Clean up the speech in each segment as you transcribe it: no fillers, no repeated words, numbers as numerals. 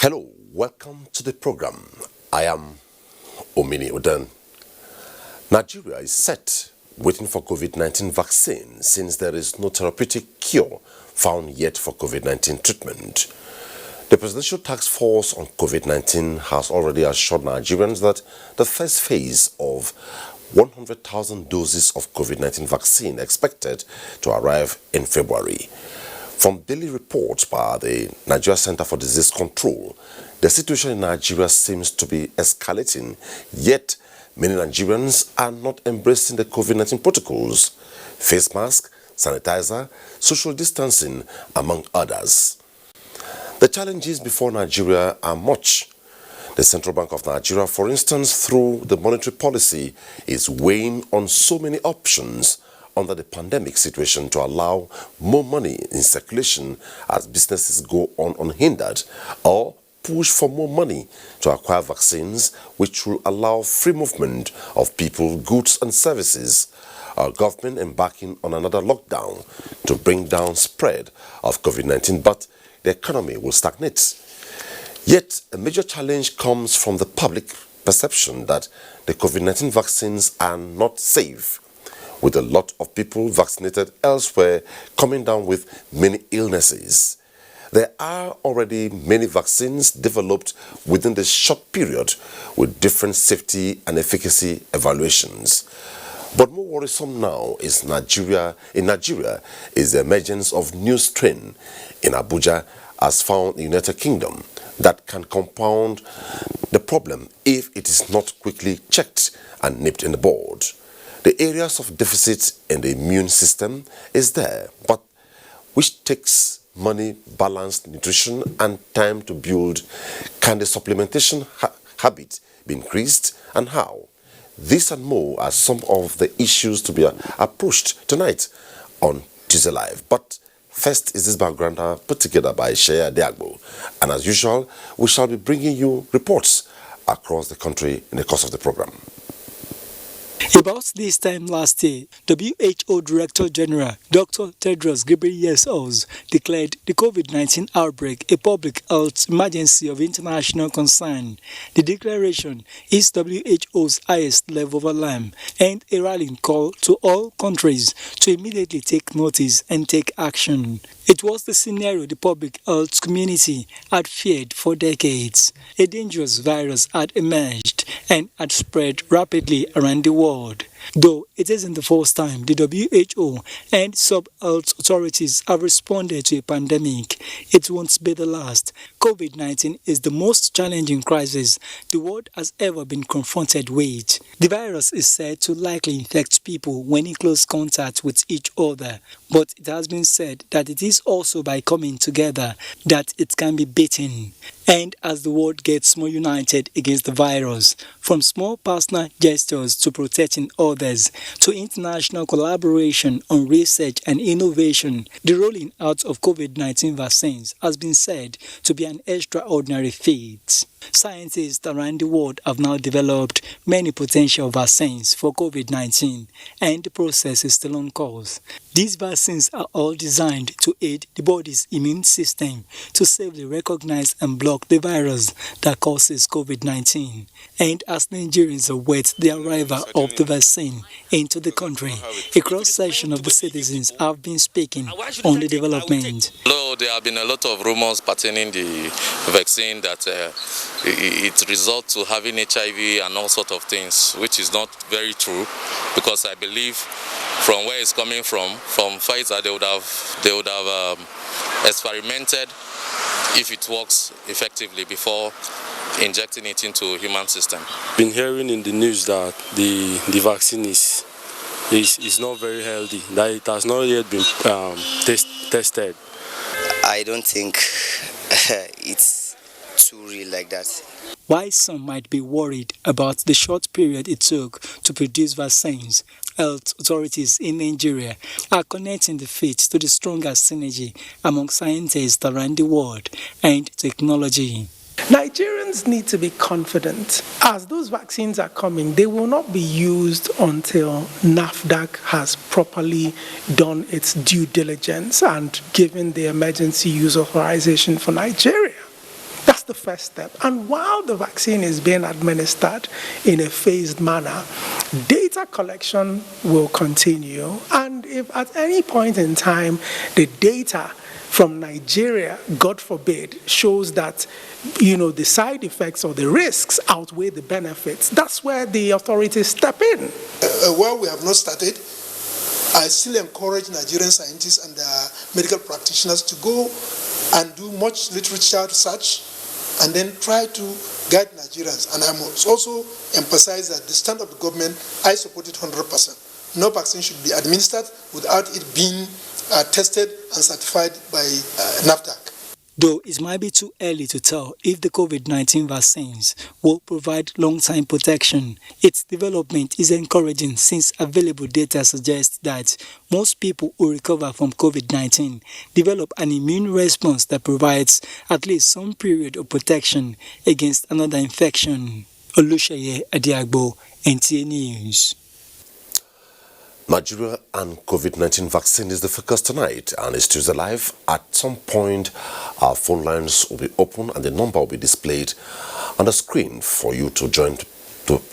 Hello, welcome to the program. I am Omini Oden. Nigeria is set waiting for COVID-19 vaccine since there is no therapeutic cure found yet for COVID-19 treatment. The Presidential Task Force on COVID-19 has already assured Nigerians that the first phase of 100,000 doses of COVID-19 vaccine expected to arrive in February. From daily reports by the Nigeria Center for Disease Control, the situation in Nigeria seems to be escalating, yet many Nigerians are not embracing the COVID-19 protocols, face mask, sanitizer, social distancing, among others. The challenges before Nigeria are much. The Central Bank of Nigeria, for instance, through the monetary policy, is weighing on so many options under the pandemic situation to allow more money in circulation as businesses go on unhindered, or push for more money to acquire vaccines which will allow free movement of people, goods and services. Our government embarking on another lockdown to bring down spread of COVID-19, but the economy will stagnate. Yet a major challenge comes from the public perception that the COVID-19 vaccines are not safe, with a lot of people vaccinated elsewhere coming down with many illnesses. There are already many vaccines developed within this short period with different safety and efficacy evaluations. But more worrisome now is Nigeria is the emergence of new strain in Abuja as found in the United Kingdom that can compound the problem if it is not quickly checked and nipped in the bud. The areas of deficit in the immune system is there, but which takes money, balanced nutrition and time to build. Can the supplementation habit be increased, and how? This and more are some of the issues to be approached tonight on Tuesday Live. But first is this background put together by Shea Diagbo. And as usual, we shall be bringing you reports across the country in the course of the program. About this time last year, WHO Director General Dr. Tedros Ghebreyesus declared the COVID-19 outbreak a public health emergency of international concern. The declaration is WHO's highest level of alarm and a rallying call to all countries to immediately take notice and take action. It was the scenario the public health community had feared for decades. A dangerous virus had emerged and had spread rapidly around the world. Though it isn't the first time the WHO and sub-health authorities have responded to a pandemic, it won't be the last. COVID-19 is the most challenging crisis the world has ever been confronted with. The virus is said to likely infect people when in close contact with each other, but it has been said that it is also by coming together that it can be beaten. And as the world gets more united against the virus, from small personal gestures to protecting others, to international collaboration on research and innovation, the rolling out of COVID-19 vaccines has been said to be an extraordinary feat. Scientists around the world have now developed many potential vaccines for COVID-19, and the process is still on course. These vaccines are all designed to aid the body's immune system to safely recognize and block the virus that causes COVID-19. And as Nigerians await the arrival of the vaccine into the country, a cross-section of the citizens have been speaking on the development. Although there have been a lot of rumors pertaining the vaccine that it results to having HIV and all sorts of things, which is not very true, because I believe from where it's coming from Pfizer, they would have experimented if it works effectively before injecting it into human system. Been hearing in the news that the vaccine is not very healthy, that it has not yet been tested. I don't think it's too real like that. While some might be worried about the short period it took to produce vaccines, health authorities in Nigeria are connecting the faith to the stronger synergy among scientists around the world and technology. Nigerians need to be confident. As those vaccines are coming, they will not be used until NAFDAC has properly done its due diligence and given the emergency use authorization for Nigeria. That's the first step. And while the vaccine is being administered in a phased manner, data collection will continue. And if at any point in time the data from Nigeria, God forbid, shows that the side effects or the risks outweigh the benefits, that's where the authorities step in. While we have not started, I still encourage Nigerian scientists and medical practitioners to go and do much literature research and then try to guide Nigerians. And I must also emphasize that the stand of the government, I support it 100%. No vaccine should be administered without it being tested and certified by NAFDAC. Though it might be too early to tell if the COVID-19 vaccines will provide long-time protection, its development is encouraging since available data suggests that most people who recover from COVID-19 develop an immune response that provides at least some period of protection against another infection. Oluseyi Adiagbo, NTA News. Nigeria and COVID-19 vaccine is the focus tonight and is Tuesday live. At some point, our phone lines will be open and the number will be displayed on the screen for you to join to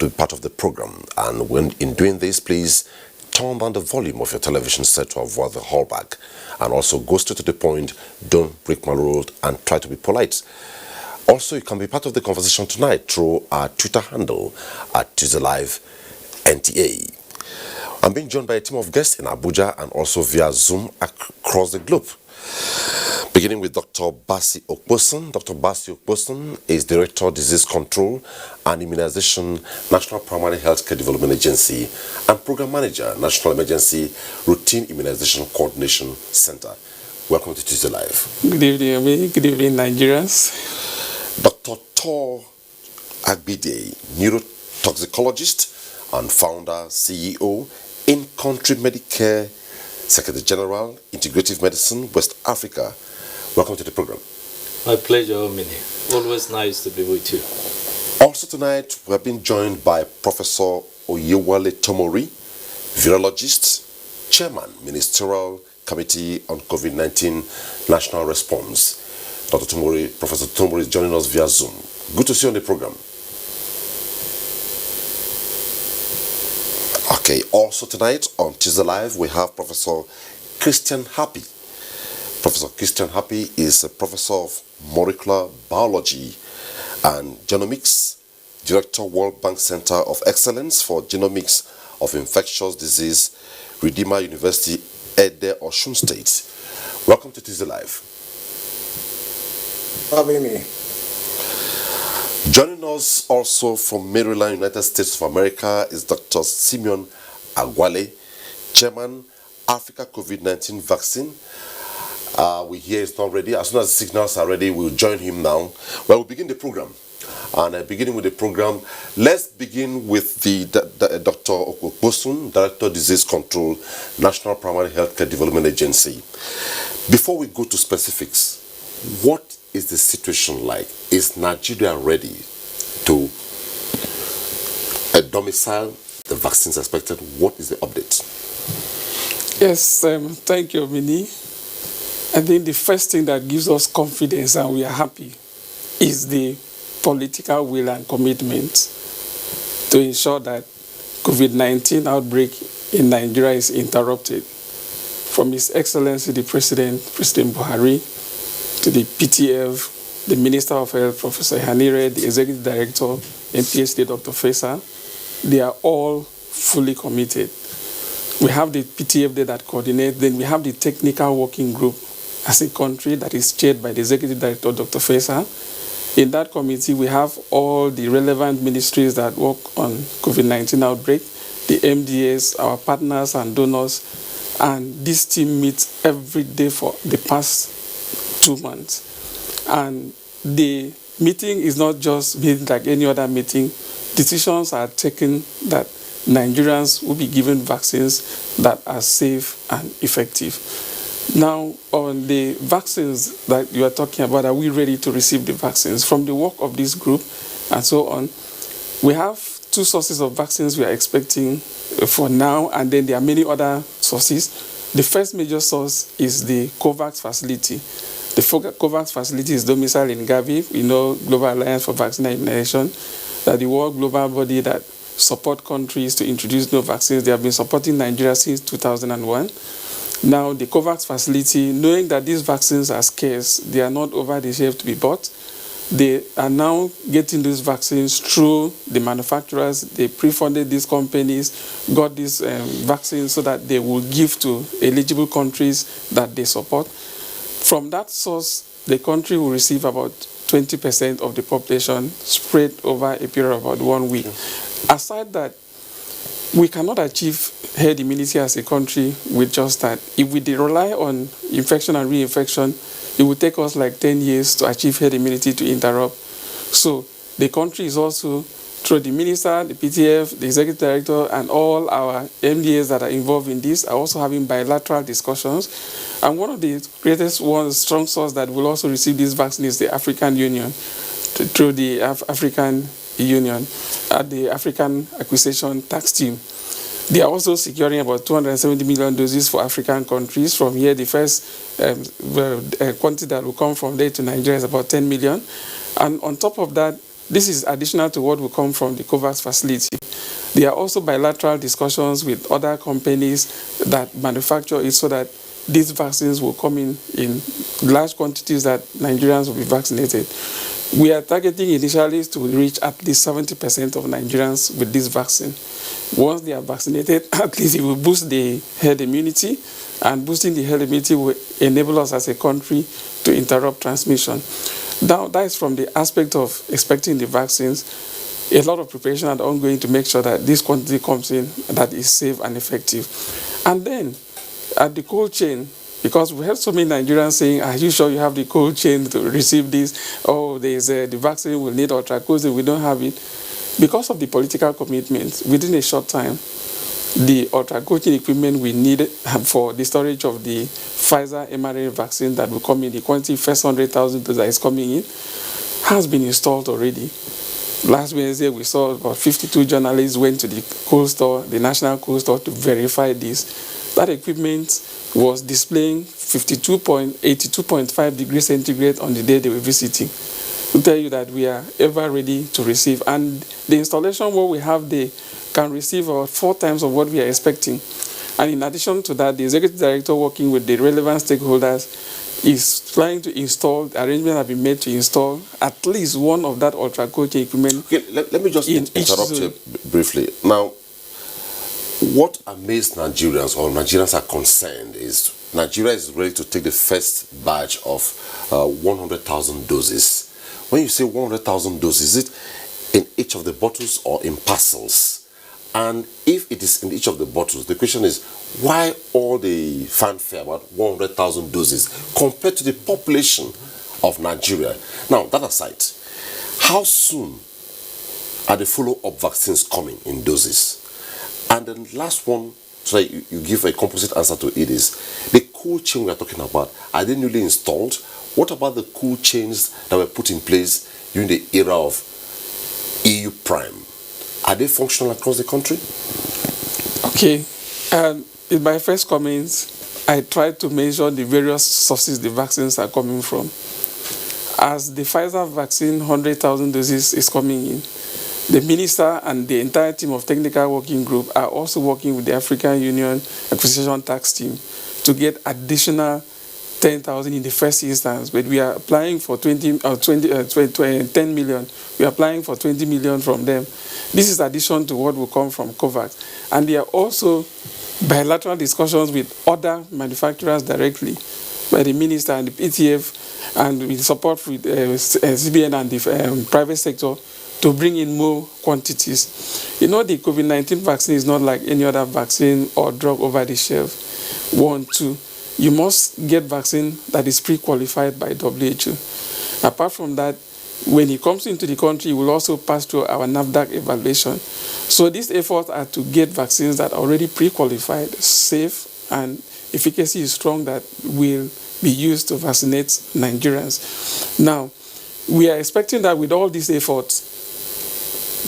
be part of the program. And when in doing this, please turn down the volume of your television set to avoid the hallback. And also go straight to the point, don't break my rule and try to be polite. Also, you can be part of the conversation tonight through our Twitter handle at Tuesday Live NTA. I'm being joined by a team of guests in Abuja and also via Zoom across the globe. Beginning with Dr. Basi Okposon. Dr. Basi Okposon is Director, Disease Control and Immunization, National Primary Healthcare Development Agency, and Program Manager, National Emergency Routine Immunization Coordination Center. Welcome to Tuesday Live. Good evening, Ami. Good evening, Nigerians. Dr. Tor Agbide, neurotoxicologist and founder, CEO, In-Country Medicare, Secretary General, Integrative Medicine, West Africa. Welcome to the program. My pleasure, Omini. Always nice to be with you. Also tonight, we have been joined by Professor Oyewale Tomori, virologist, Chairman, Ministerial Committee on COVID-19 National Response. Dr. Tomori, Professor Tomori is joining us via Zoom. Good to see you on the program. Okay, also tonight on Tuesday Live, we have Professor Christian Happy. Professor Christian Happy is a professor of molecular biology and genomics, Director, World Bank Center of Excellence for Genomics of Infectious Disease, Redeemer University, Ede, Osun State. Welcome to Tuesday Live. Having me. Joining us also from Maryland, United States of America is Dr. Simeon Agwale, Chairman, Africa COVID-19 Vaccine. We hear it's not ready. As soon as the signals are ready, we'll join him now. Well, we'll begin the program. And beginning with the program, let's begin with the Dr. Okposon, Director, Disease Control, National Primary Healthcare Development Agency. Before we go to specifics, what is the situation like? Is Nigeria ready to domicile the vaccines expected? What is the update? Yes, thank you, Mini. I think the first thing that gives us confidence and we are happy is the political will and commitment to ensure that COVID-19 outbreak in Nigeria is interrupted. From His Excellency the President Buhari, to the PTF, the Minister of Health, Professor Hanire, the Executive Director, NTA, Dr. Faisal, they are all fully committed. We have the PTF there that coordinates, then we have the technical working group as a country that is chaired by the Executive Director, Dr. Faisal. In that committee, we have all the relevant ministries that work on COVID-19 outbreak, the MDAs, our partners and donors, and this team meets every day for the past 2 months. And the meeting is not just meeting like any other meeting. Decisions are taken that Nigerians will be given vaccines that are safe and effective. Now, on the vaccines that you are talking about, are we ready to receive the vaccines? From the work of this group and so on, we have 2 sources of vaccines we are expecting for now, and then there are many other sources. The first major source is the COVAX facility The COVAX facility is domiciled in Gavi. We know Global Alliance for Vaccine and Immunization, that the world global body that support countries to introduce new vaccines. They have been supporting Nigeria since 2001. Now, the COVAX facility, knowing that these vaccines are scarce, they are not over the shelf to be bought, they are now getting these vaccines through the manufacturers. They pre-funded these companies, got these vaccines so that they will give to eligible countries that they support. From that source, the country will receive about 20% of the population spread over a period of about 1 week. Aside that, we cannot achieve herd immunity as a country with just that. If we rely on infection and reinfection, it will take us like 10 years to achieve herd immunity to interrupt. So the country is also, through the minister, the PTF, the executive director, and all our MDAs that are involved in this are also having bilateral discussions. And one of the greatest strong source that will also receive this vaccine is the African Union, through the African Union, the African Acquisition Tax Team. They are also securing about 270 million doses for African countries. From here, the first quantity that will come from there to Nigeria is about 10 million. And on top of that, this is additional to what will come from the COVAX facility. There are also bilateral discussions with other companies that manufacture it so that these vaccines will come in large quantities that Nigerians will be vaccinated. We are targeting initially to reach at least 70% of Nigerians with this vaccine. Once they are vaccinated, at least it will boost the herd immunity, and boosting the herd immunity will enable us as a country to interrupt transmission. Now, that is from the aspect of expecting the vaccines. A lot of preparation are ongoing to make sure that this quantity comes in that is safe and effective. And then, at the cold chain, because we have so many Nigerians saying, are you sure you have the cold chain to receive this? Oh, the vaccine will need ultra-cold, we don't have it. Because of the political commitment, within a short time, the ultra-cold chain equipment we need for the storage of the Pfizer mRNA vaccine that will come in, the quantity first 100,000 that is coming in, has been installed already. Last Wednesday, we saw about 52 journalists went to the cold store, the national cold store, to verify this. That equipment was displaying 82.5 degrees centigrade on the day they were visiting. To tell you that we are ever ready to receive. And the installation what we have there can receive about 4 times of what we are expecting. And in addition to that, the executive director working with the relevant stakeholders is trying to install, arrangements have been made to install at least one of that ultra-cold chain equipment. Okay, let me just interrupt you briefly. Now, what amazed Nigerians, or Nigerians are concerned, is Nigeria is ready to take the first batch of 100,000 doses. When you say 100,000 doses, is it in each of the bottles or in parcels? And if it is in each of the bottles, the question is, why all the fanfare about 100,000 doses compared to the population of Nigeria? Now, that aside, how soon are the follow-up vaccines coming in doses? And the last one, so that you give a composite answer to it, is the cold chain we are talking about. Are they newly installed? What about the cold chains that were put in place during the era of EU Prime? Are they functional across the country? Okay. In my first comments, I tried to mention the various sources the vaccines are coming from. As the Pfizer vaccine 100,000 doses is coming in, the minister and the entire team of technical working group are also working with the African Union Acquisition Tax Team to get additional 10,000 in the first instance, but we are applying for 10 million. We are applying for 20 million from them. This is addition to what will come from COVAX. And there are also bilateral discussions with other manufacturers directly by the minister and the PTF, and with support with CBN and the private sector to bring in more quantities. You know, the COVID-19 vaccine is not like any other vaccine or drug over the shelf. 1, 2. You must get vaccine that is pre-qualified by WHO. Apart from that, when it comes into the country, it will also pass through our NAFDAC evaluation. So these efforts are to get vaccines that are already pre-qualified, safe, and efficacy is strong, that will be used to vaccinate Nigerians. Now, we are expecting that with all these efforts,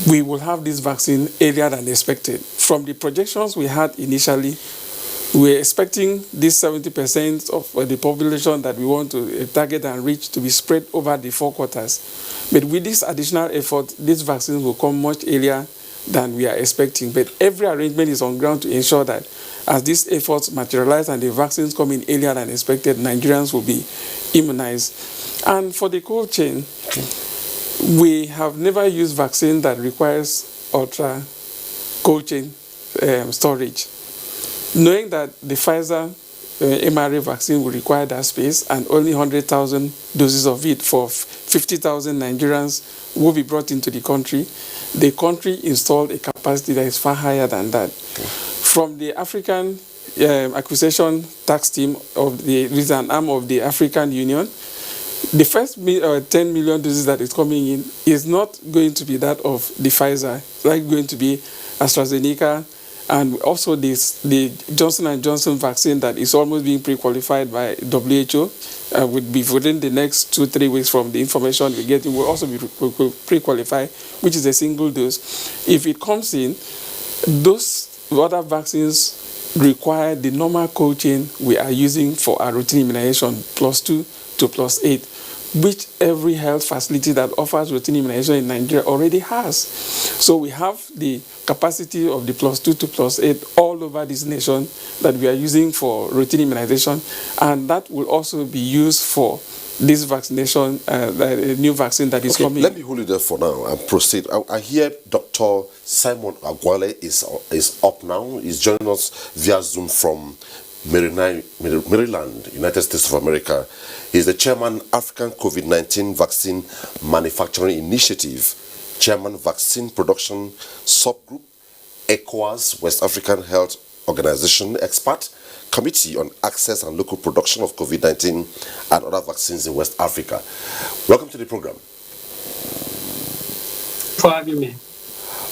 we will have this vaccine earlier than expected. From the projections we had initially, We're expecting this 70% of the population that we want to target and reach to be spread over the 4 quarters. But with this additional effort, these vaccines will come much earlier than we are expecting. But every arrangement is on ground to ensure that as these efforts materialize and the vaccines come in earlier than expected, Nigerians will be immunized. And for the cold chain, we have never used vaccine that requires ultra cold chain storage. Knowing that the Pfizer mRNA vaccine will require that space and only 100,000 doses of it for 50,000 Nigerians will be brought into the country installed a capacity that is far higher than that. From the African acquisition tax team of the an arm of the African Union, the first 10 million doses that is coming in is not going to be that of the Pfizer. It's like going to be AstraZeneca, and also the Johnson & Johnson vaccine that is almost being pre-qualified by WHO would be within the next 2-3 weeks from the information we're getting, will also be pre-qualified, which is a single dose. If it comes in, those other vaccines require the normal cold chain we are using for our routine immunization, +2 to +8, which every health facility that offers routine immunization in Nigeria already has. So we have the capacity of the +2 to +8 all over this nation that we are using for routine immunization, and that will also be used for this vaccination, the new vaccine that is coming. Let me hold it there for now and proceed. I hear Dr. Simon Agwale is up now. He's joining us via Zoom from Maryland, United States of America. He's the chairman, African COVID-19 Vaccine Manufacturing Initiative, chairman, Vaccine Production Subgroup, ECOWAS, West African Health Organization expert, Committee on Access and Local Production of COVID-19 and other vaccines in West Africa. Welcome to the program. For having me.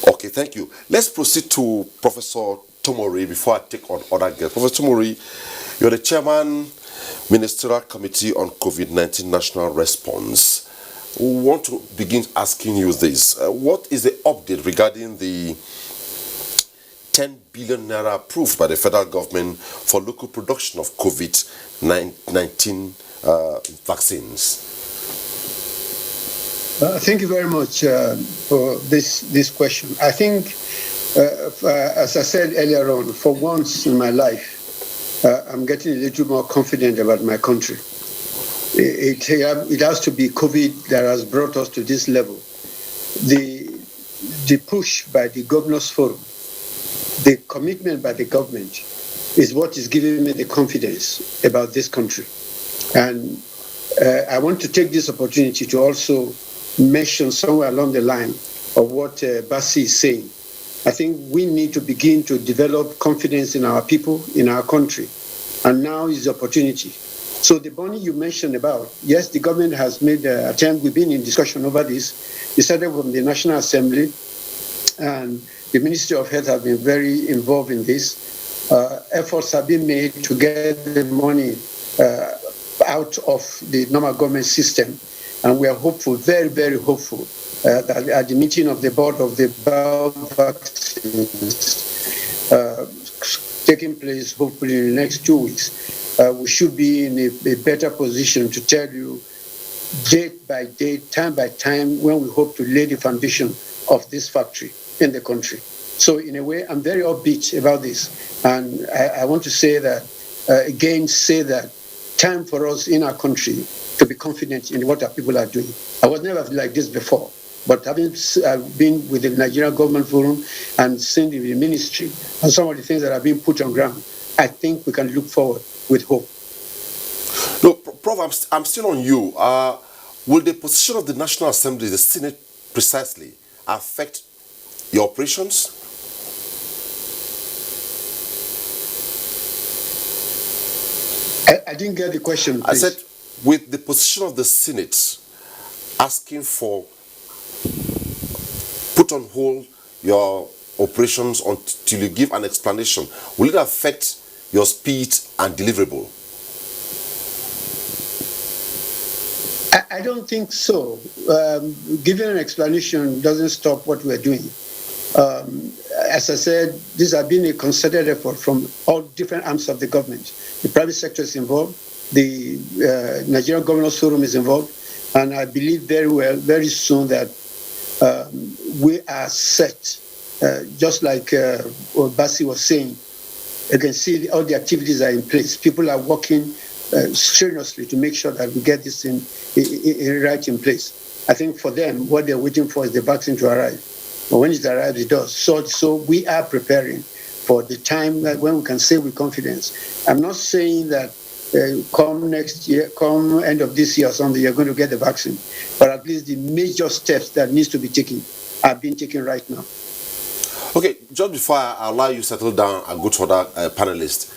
Okay, thank you. Let's proceed to Professor Tomori before I take on other guests. Professor Tomori, you're the chairman, Ministerial Committee on COVID-19 National Response. We want to begin asking you this. What is the update regarding the 10 billion naira approved by the federal government for local production of COVID-19 vaccines? Thank you very much for this question. I think, as I said earlier on, for once in my life, I'm getting a little more confident about my country. It has to be COVID that has brought us to this level. The push by the Governors Forum, the commitment by the government is what is giving me the confidence about this country. And I want to take this opportunity to also mention somewhere along the line of what Basi is saying. I think we need to begin to develop confidence in our people, in our country. And now is the opportunity. So the money you mentioned about, yes, the government has made an attempt. We've been in discussion over this. It started from the National Assembly, and the Ministry of Health have been very involved in this. Efforts have been made to get the money out of the normal government system. And we are hopeful, very, very hopeful, that at the meeting of the board of the vaccines taking place hopefully in the next 2 weeks, we should be in a better position to tell you date by date, time by time, when we hope to lay the foundation of this factory in the country. So in a way, I'm very upbeat about this. And I want to say that, say that time for us in our country to be confident in what our people are doing. I was never like this before, but having been with the Nigerian Government Forum and seen the ministry and some of the things that are being put on ground, I think we can look forward with hope. No, Prof, I'm still on you. Will the position of the National Assembly, the Senate precisely, affect your operations? I didn't get the question, please. I said, with the position of the Senate asking for put on hold your operations until you give an explanation, will it affect your speed and deliverable? I don't think so. Giving an explanation doesn't stop what we're doing. I as I said, these have been a concerted effort from all different arms of the government. The private sector is involved, the Nigerian Governors Forum is involved, and I believe very soon that we are set, just like what Basi was saying. You can see all the activities are in place. People are working strenuously to make sure that we get this thing right in place. I think for them, what they're waiting for is the vaccine to arrive. But when it arrives, it does. So we are preparing for the time that when we can say with confidence. I'm not saying that come next year, come end of this year or something, you're going to get the vaccine. But at least the major steps that needs to be taken are being taken right now. Okay, just before I allow you to settle down and go to other panelists,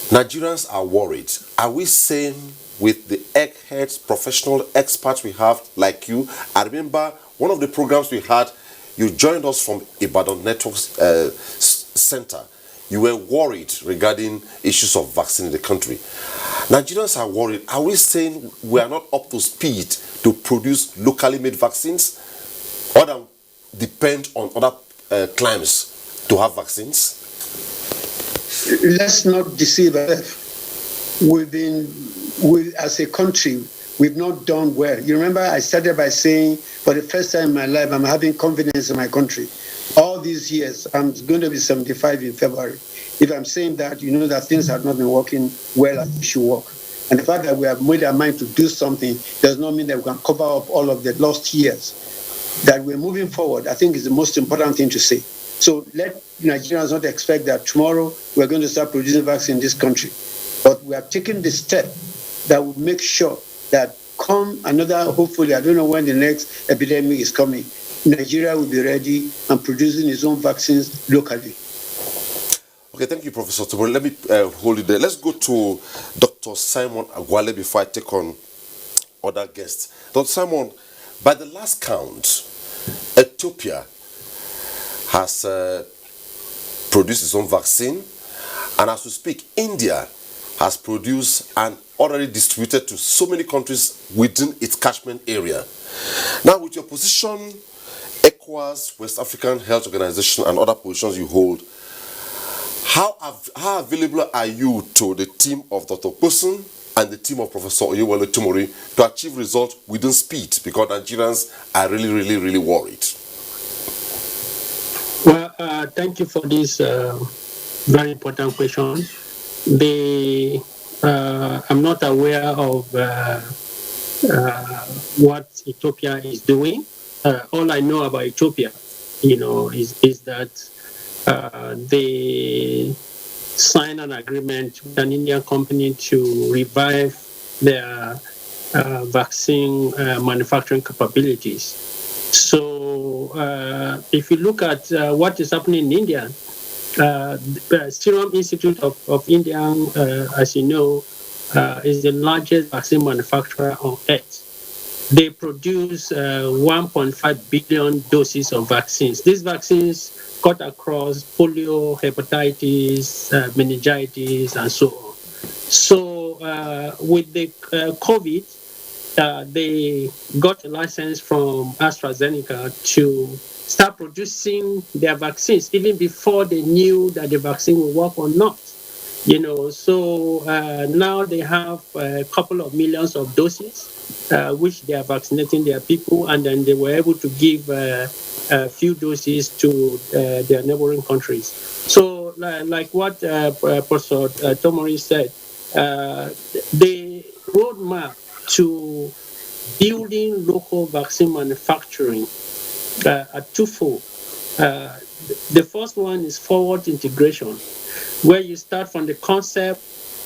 Nigerians are worried. Are we saying with the eggheads, professional experts we have like you? I remember one of the programs we had, you joined us from Ibadan Network Center. You were worried regarding issues of vaccine in the country. Nigerians are worried. Are we saying we are not up to speed to produce locally made vaccines, or than depend on other climes to have vaccines? Let's not deceive ourselves. As a country, we've not done well. You remember I started by saying, for the first time in my life, I'm having confidence in my country. All these years, I'm going to be 75 in February. If I'm saying that, you know that things have not been working well as they should work. And the fact that we have made our mind to do something does not mean that we can cover up all of the lost years. That we're moving forward, I think, is the most important thing to say. So let Nigerians not expect that tomorrow we're going to start producing vaccine in this country. But we have taken the step that will make sure that come another, hopefully, I don't know when the next epidemic is coming, Nigeria will be ready and producing its own vaccines locally. Okay, thank you, Professor Tomori. Let me hold it there. Let's go to Dr. Simon Agwale before I take on other guests. Dr. Simon, by the last count, Ethiopia has produced its own vaccine, and as we speak, India has produced and already distributed to so many countries within its catchment area. Now, with your position, ECOWAS, West African Health Organization, and other positions you hold, how available are you to the team of Dr. Poson and the team of Professor Oyewole Tomori to achieve results within speed? Because Nigerians are really worried. Well, thank you for this very important question. I'm not aware of what Ethiopia is doing. All I know about Ethiopia, is that they signed an agreement with an Indian company to revive their vaccine manufacturing capabilities. So if you look at what is happening in India, the Serum Institute of India, as you know, is the largest vaccine manufacturer on earth. They produce 1.5 billion doses of vaccines. These vaccines cut across polio, hepatitis, meningitis, and so on. So with the COVID, they got a license from AstraZeneca to start producing their vaccines even before they knew that the vaccine would work or not. So now they have a couple of millions of doses, which they are vaccinating their people, and then they were able to give a few doses to their neighboring countries. So like what Professor Tomori said, the roadmap to building local vaccine manufacturing are twofold. The first one is forward integration, where you start from the concept,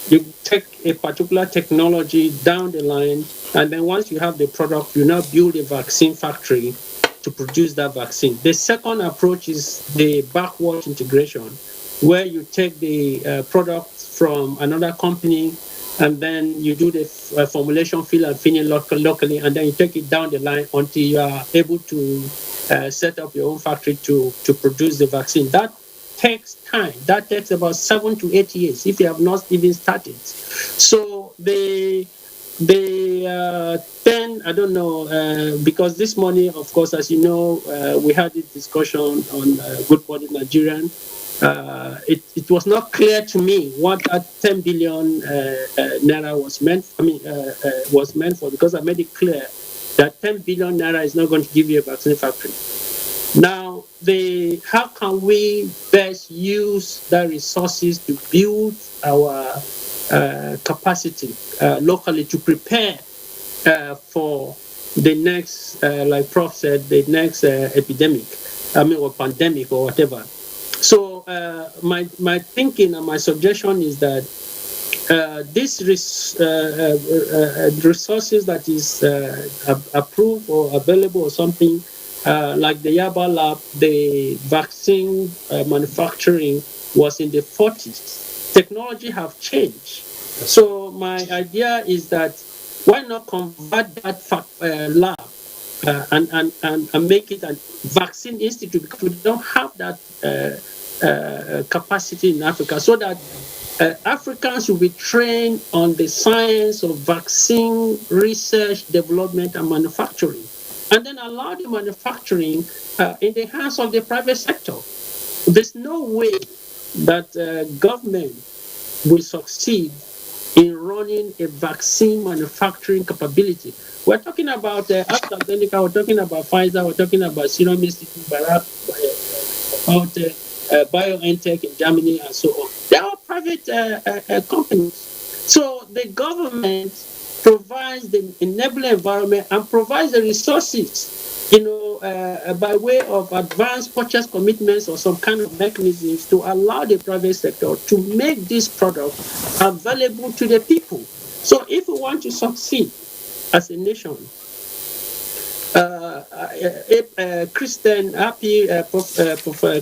you take a particular technology down the line, and then once you have the product, you now build a vaccine factory to produce that vaccine. The second approach is the backward integration, where you take the product from another company, and then you do the formulation, fill and finish locally, and then you take it down the line until you are able to set up your own factory to produce the vaccine. That takes time. That takes about 7 to 8 years if you have not even started. So they then then I don't know, because this morning, of course, as you know, we had this discussion on Good Morning Nigerian. It was not clear to me what that 10 billion naira was meant. Was meant for, because I made it clear that 10 billion naira is not going to give you a vaccine factory. Now, how can we best use the resources to build our capacity locally to prepare for the next, like Prof said, the next epidemic, or pandemic or whatever. So my thinking and my suggestion is that these resources that is approved or available or something, like the Yaba lab, the vaccine manufacturing was in the 40s. Technology have changed. So my idea is that why not convert that lab and make it a vaccine institute, because we don't have that capacity in Africa, so that Africans will be trained on the science of vaccine research, development, and manufacturing, and then allow the manufacturing in the hands of the private sector. There's no way that government will succeed in running a vaccine manufacturing capability. We're talking about AstraZeneca, we're talking about Pfizer, we're talking about Serum Institute, about BioNTech in Germany, and so on. They are private companies. So the government provides the enabling environment and provides the resources, by way of advanced purchase commitments or some kind of mechanisms to allow the private sector to make this product available to the people. So if we want to succeed as a nation, Christian,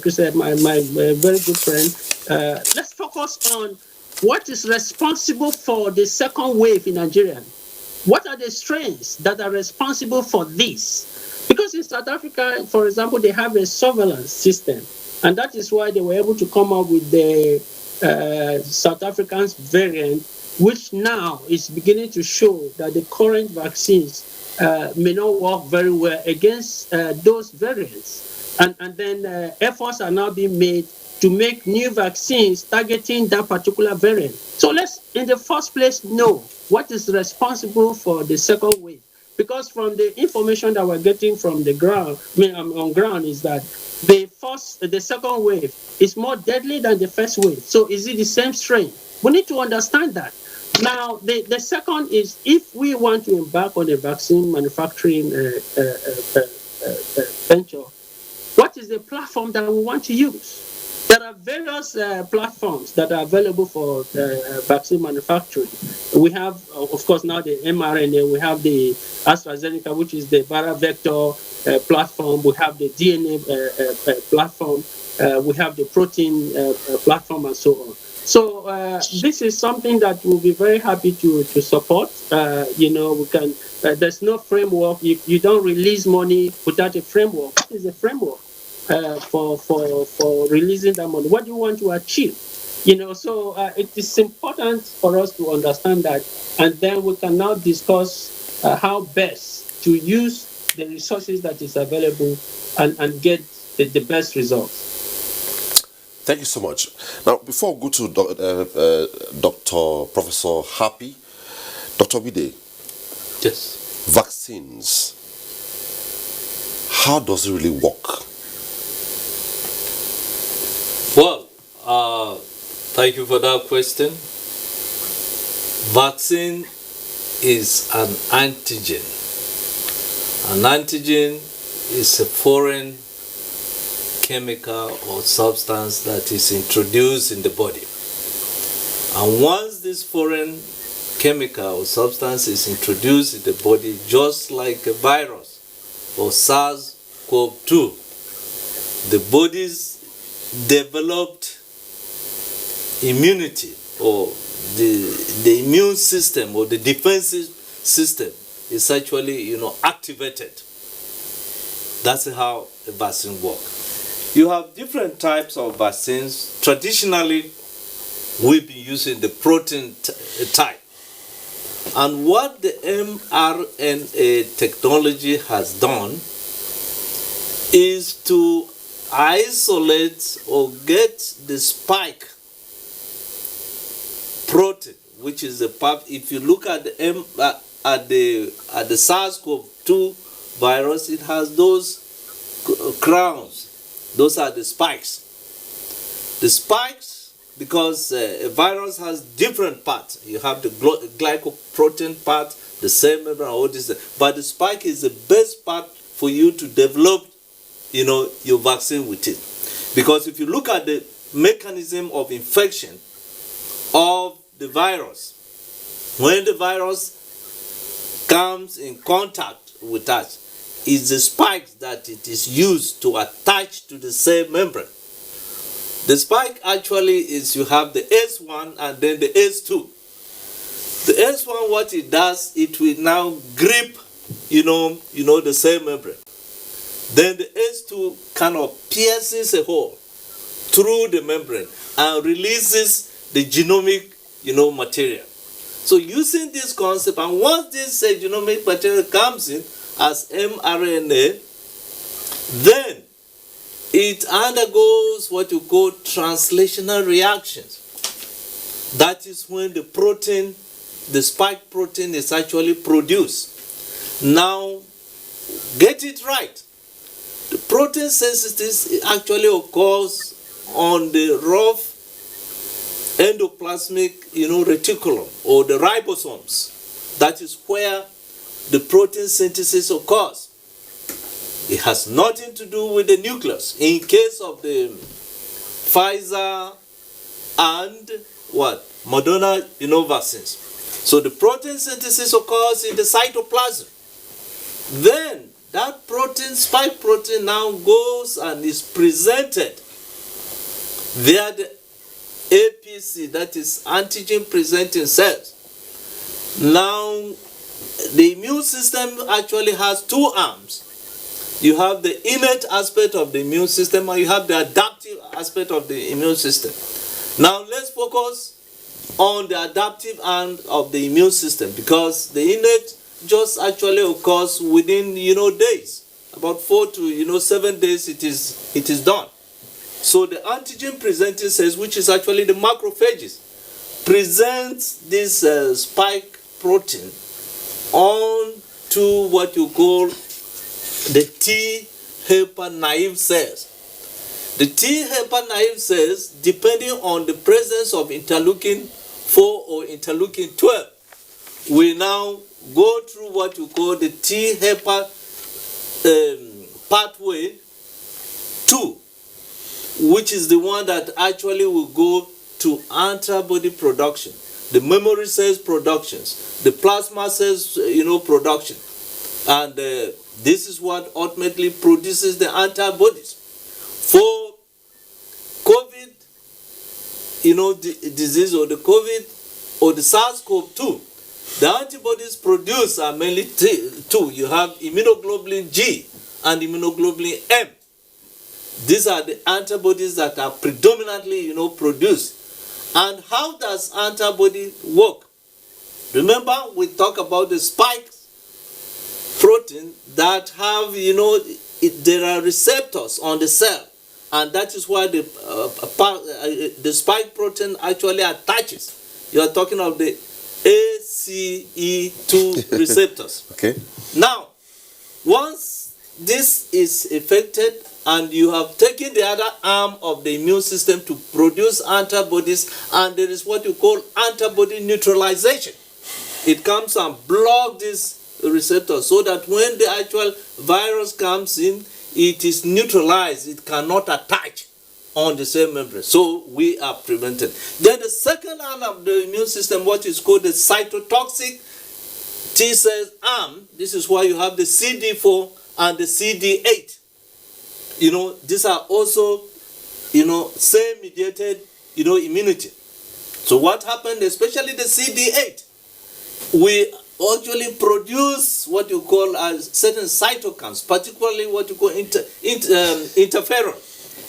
Christian, my very good friend, let's focus on what is responsible for the second wave in Nigeria. What are the strains that are responsible for this? Because in South Africa, for example, they have a surveillance system, and that is why they were able to come up with the South African variant, which now is beginning to show that the current vaccines may not work very well against those variants. And then efforts are now being made to make new vaccines targeting that particular variant. So let's, in the first place, know what is responsible for the second wave. Because from the information that we're getting from the ground, on ground, is that the second wave is more deadly than the first wave. So is it the same strain? We need to understand that. Now, the second is, if we want to embark on a vaccine manufacturing venture, what is the platform that we want to use? There are various platforms that are available for vaccine manufacturing. We have, of course, now the mRNA. We have the AstraZeneca, which is the viral vector platform. We have the DNA platform. We have the protein platform, and so on. So this is something that we'll be very happy to support. We can. There's no framework. You don't release money without a framework. What is a framework for releasing that money? What do you want to achieve? So it is important for us to understand that, and then we can now discuss how best to use the resources that is available and get the best results. Thank you so much. Now, before we go to Dr. Professor Happy, Dr. Bide. Yes. Vaccines. How does it really work? Well, thank you for that question. Vaccine is an antigen. An antigen is a foreign chemical or substance that is introduced in the body. And once this foreign chemical or substance is introduced in the body, just like a virus or SARS-CoV-2, the body's developed immunity, or the immune system or the defensive system is actually activated. That's how a vaccine works. You have different types of vaccines. Traditionally, we've been using the protein type. And what the mRNA technology has done is to isolate or get the spike protein, which is the part. If you look at the SARS-CoV-2 virus, it has those crowns. Those are the spikes. The spikes, because a virus has different parts. You have the glycoprotein part, the cell membrane, all this. But the spike is the best part for you to develop, your vaccine with it. Because if you look at the mechanism of infection of the virus, when the virus comes in contact with us, it's the spikes that it is used to attach to the cell membrane. The spike actually is, you have the S1 and then the S2. The S1, what it does, it will now grip, the cell membrane. Then the S2 kind of pierces a hole through the membrane and releases the genomic, material. So using this concept, and once this genomic material comes in as mRNA, then it undergoes what you call translational reactions. That is when the protein, the spike protein, is actually produced. Now, get it right. The protein synthesis actually occurs on the rough endoplasmic, reticulum, or the ribosomes. That is where the protein synthesis occurs. It has nothing to do with the nucleus. In case of the Pfizer and Moderna, vaccines. So the protein synthesis occurs in the cytoplasm. Then that protein, spike protein, now goes and is presented via the APC, that is antigen presenting cells. Now the immune system actually has two arms. You have the innate aspect of the immune system and you have the adaptive aspect of the immune system. Now let's focus on the adaptive arm of the immune system, because the innate just actually occurs within days. About 4 to 7 days it is done. So the antigen presenting cells, which is actually the macrophages, presents this spike protein on to what you call the T helper naive cells. The T helper naive cells, depending on the presence of interleukin 4 or interleukin 12, will now go through what you call the T helper pathway 2, which is the one that actually will go to antibody production, the memory cells productions, the plasma cells, production, and this is what ultimately produces the antibodies. For COVID, disease, or the COVID or the SARS-CoV-2, the antibodies produced are mainly two. You have immunoglobulin G and immunoglobulin M. These are the antibodies that are predominantly, produced. And how does antibody work? Remember, we talk about the spike protein that have, there are receptors on the cell, and that is why the spike protein actually attaches. You are talking of the ACE2 receptors. Okay. Now, once this is affected and you have taken the other arm of the immune system to produce antibodies, and there is what you call antibody neutralization. It comes and blocks this receptor so that when the actual virus comes in, it is neutralized. It cannot attach on the cell membrane. So we are prevented. Then the second arm of the immune system, what is called the cytotoxic T cell arm, this is why you have the CD4 and the CD8. These are also, cell-mediated, immunity. So what happened, especially the CD8, we actually produce what you call certain cytokines, particularly what you call interferon.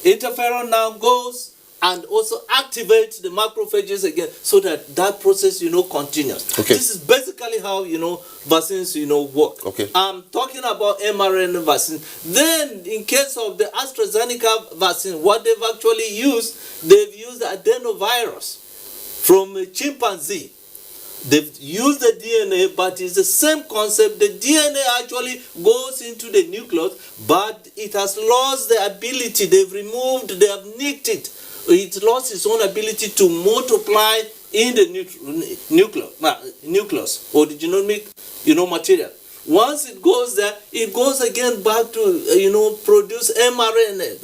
Interferon now goes and also activate the macrophages again so that that process, continues. Okay. This is basically how, vaccines, work. Okay. I'm talking about mRNA vaccine. Then, in case of the AstraZeneca vaccine, what they've actually used, they've used adenovirus from a chimpanzee. They've used the DNA, but it's the same concept. The DNA actually goes into the nucleus, but it has lost the ability. They've removed, they have nicked it. It lost its own ability to multiply in the nucleus or the genomic, material. Once it goes there, it goes again back to, produce mRNA,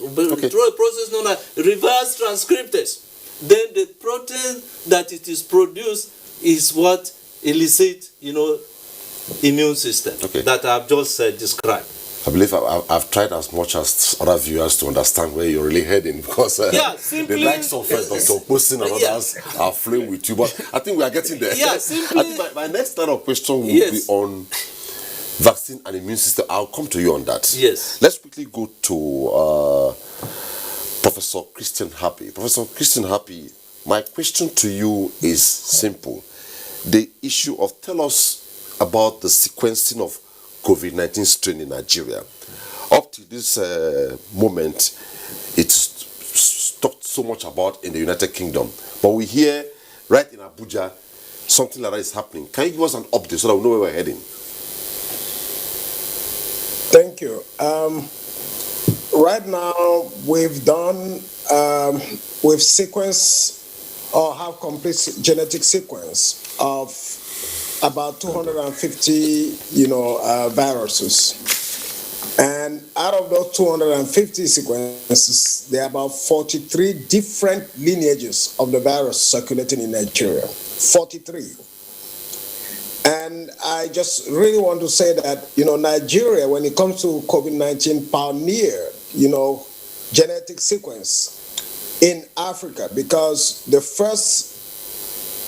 through a process known as reverse transcriptase. Then the protein that it is produced is what elicits, immune system that I've just described. I believe I've tried as much as other viewers to understand where you're really heading, because the likes of Dr. Postin and others are flowing with you. But I think we are getting there. Yeah, I think my next line of question will be on vaccine and immune system. I'll come to you on that. Yes. Let's quickly go to Professor Christian Happy. Professor Christian Happy, my question to you is simple. The issue of, tell us about the sequencing of COVID-19 strain in Nigeria. Up to this moment, it's talked so much about in the United Kingdom, but we hear right in Abuja something like that is happening. Can you give us an update so that we know where we're heading? Thank you. Right now, we've sequenced or have complete genetic sequence of about 250, viruses. And out of those 250 sequences, there are about 43 different lineages of the virus circulating in Nigeria. 43. And I just really want to say that, Nigeria, when it comes to COVID-19, pioneered, genetic sequence in Africa, because the first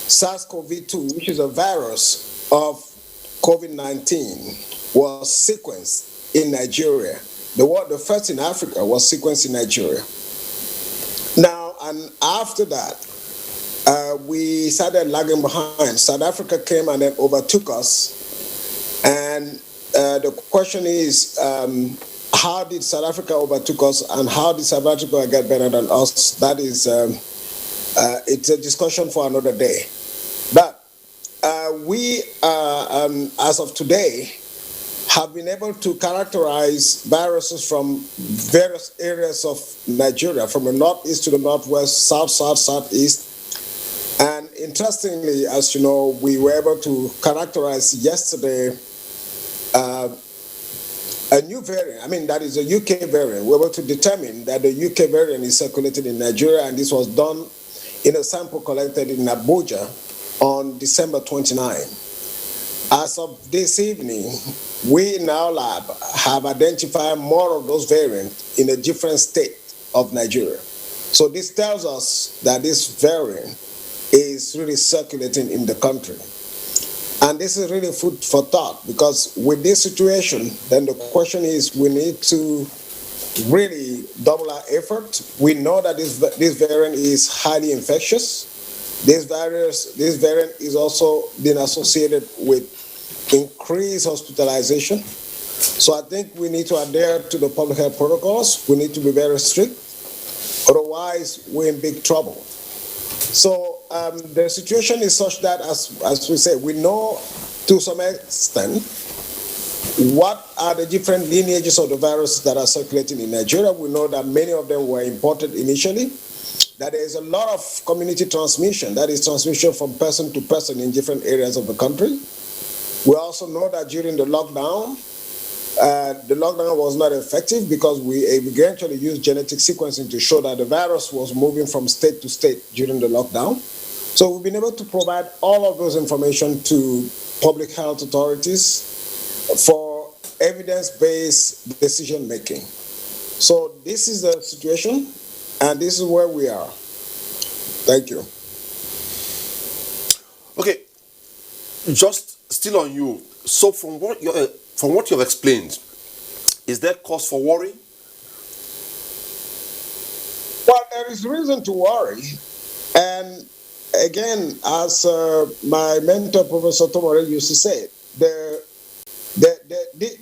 SARS-CoV-2, which is a virus of COVID-19, was sequenced in Nigeria. The first in Africa was sequenced in Nigeria. Now, and after that, we started lagging behind. South Africa came and then overtook us. And the question is, how did South Africa overtook us, and how did South Africa get better than us? That is, it's a discussion for another day. But we, as of today, have been able to characterize viruses from various areas of Nigeria, from the northeast to the northwest, south, southeast. And interestingly, as you know, we were able to characterize yesterday a new variant. That is a UK variant. We were able to determine that the UK variant is circulated in Nigeria, and this was done in a sample collected in Abuja on December 29. As of this evening, we in our lab have identified more of those variants in a different state of Nigeria. So this tells us that this variant is really circulating in the country. And this is really food for thought, because with this situation, then the question is, we need to really double our effort. We know that this variant is highly infectious. This variant is also been associated with increased hospitalization. So I think we need to adhere to the public health protocols. We need to be very strict. Otherwise, we're in big trouble. So the situation is such that, as we say, we know to some extent what are the different lineages of the viruses that are circulating in Nigeria. We know that many of them were imported initially, that there is a lot of community transmission, that is transmission from person to person in different areas of the country. We also know that during the lockdown was not effective, because we eventually used genetic sequencing to show that the virus was moving from state to state during the lockdown. So we've been able to provide all of those information to public health authorities for evidence-based decision-making. So this is the situation, and this is where we are. Thank you. Okay, just still on you. So from what you have explained, is there cause for worry? Well, there is reason to worry. And again, as my mentor, Professor Tomore, used to say,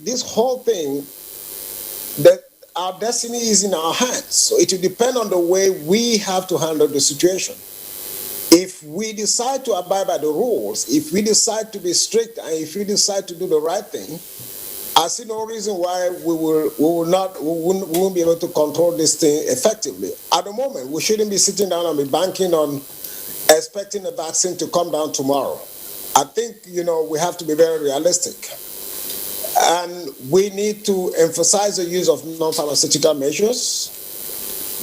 this whole thing, that our destiny is in our hands. So it will depend on the way we have to handle the situation. If we decide to abide by the rules, if we decide to be strict, and if we decide to do the right thing, I see no reason why we won't be able to control this thing effectively. At the moment, we shouldn't be sitting down and be banking on expecting a vaccine to come down tomorrow. I think, we have to be very realistic. And we need to emphasize the use of non-pharmaceutical measures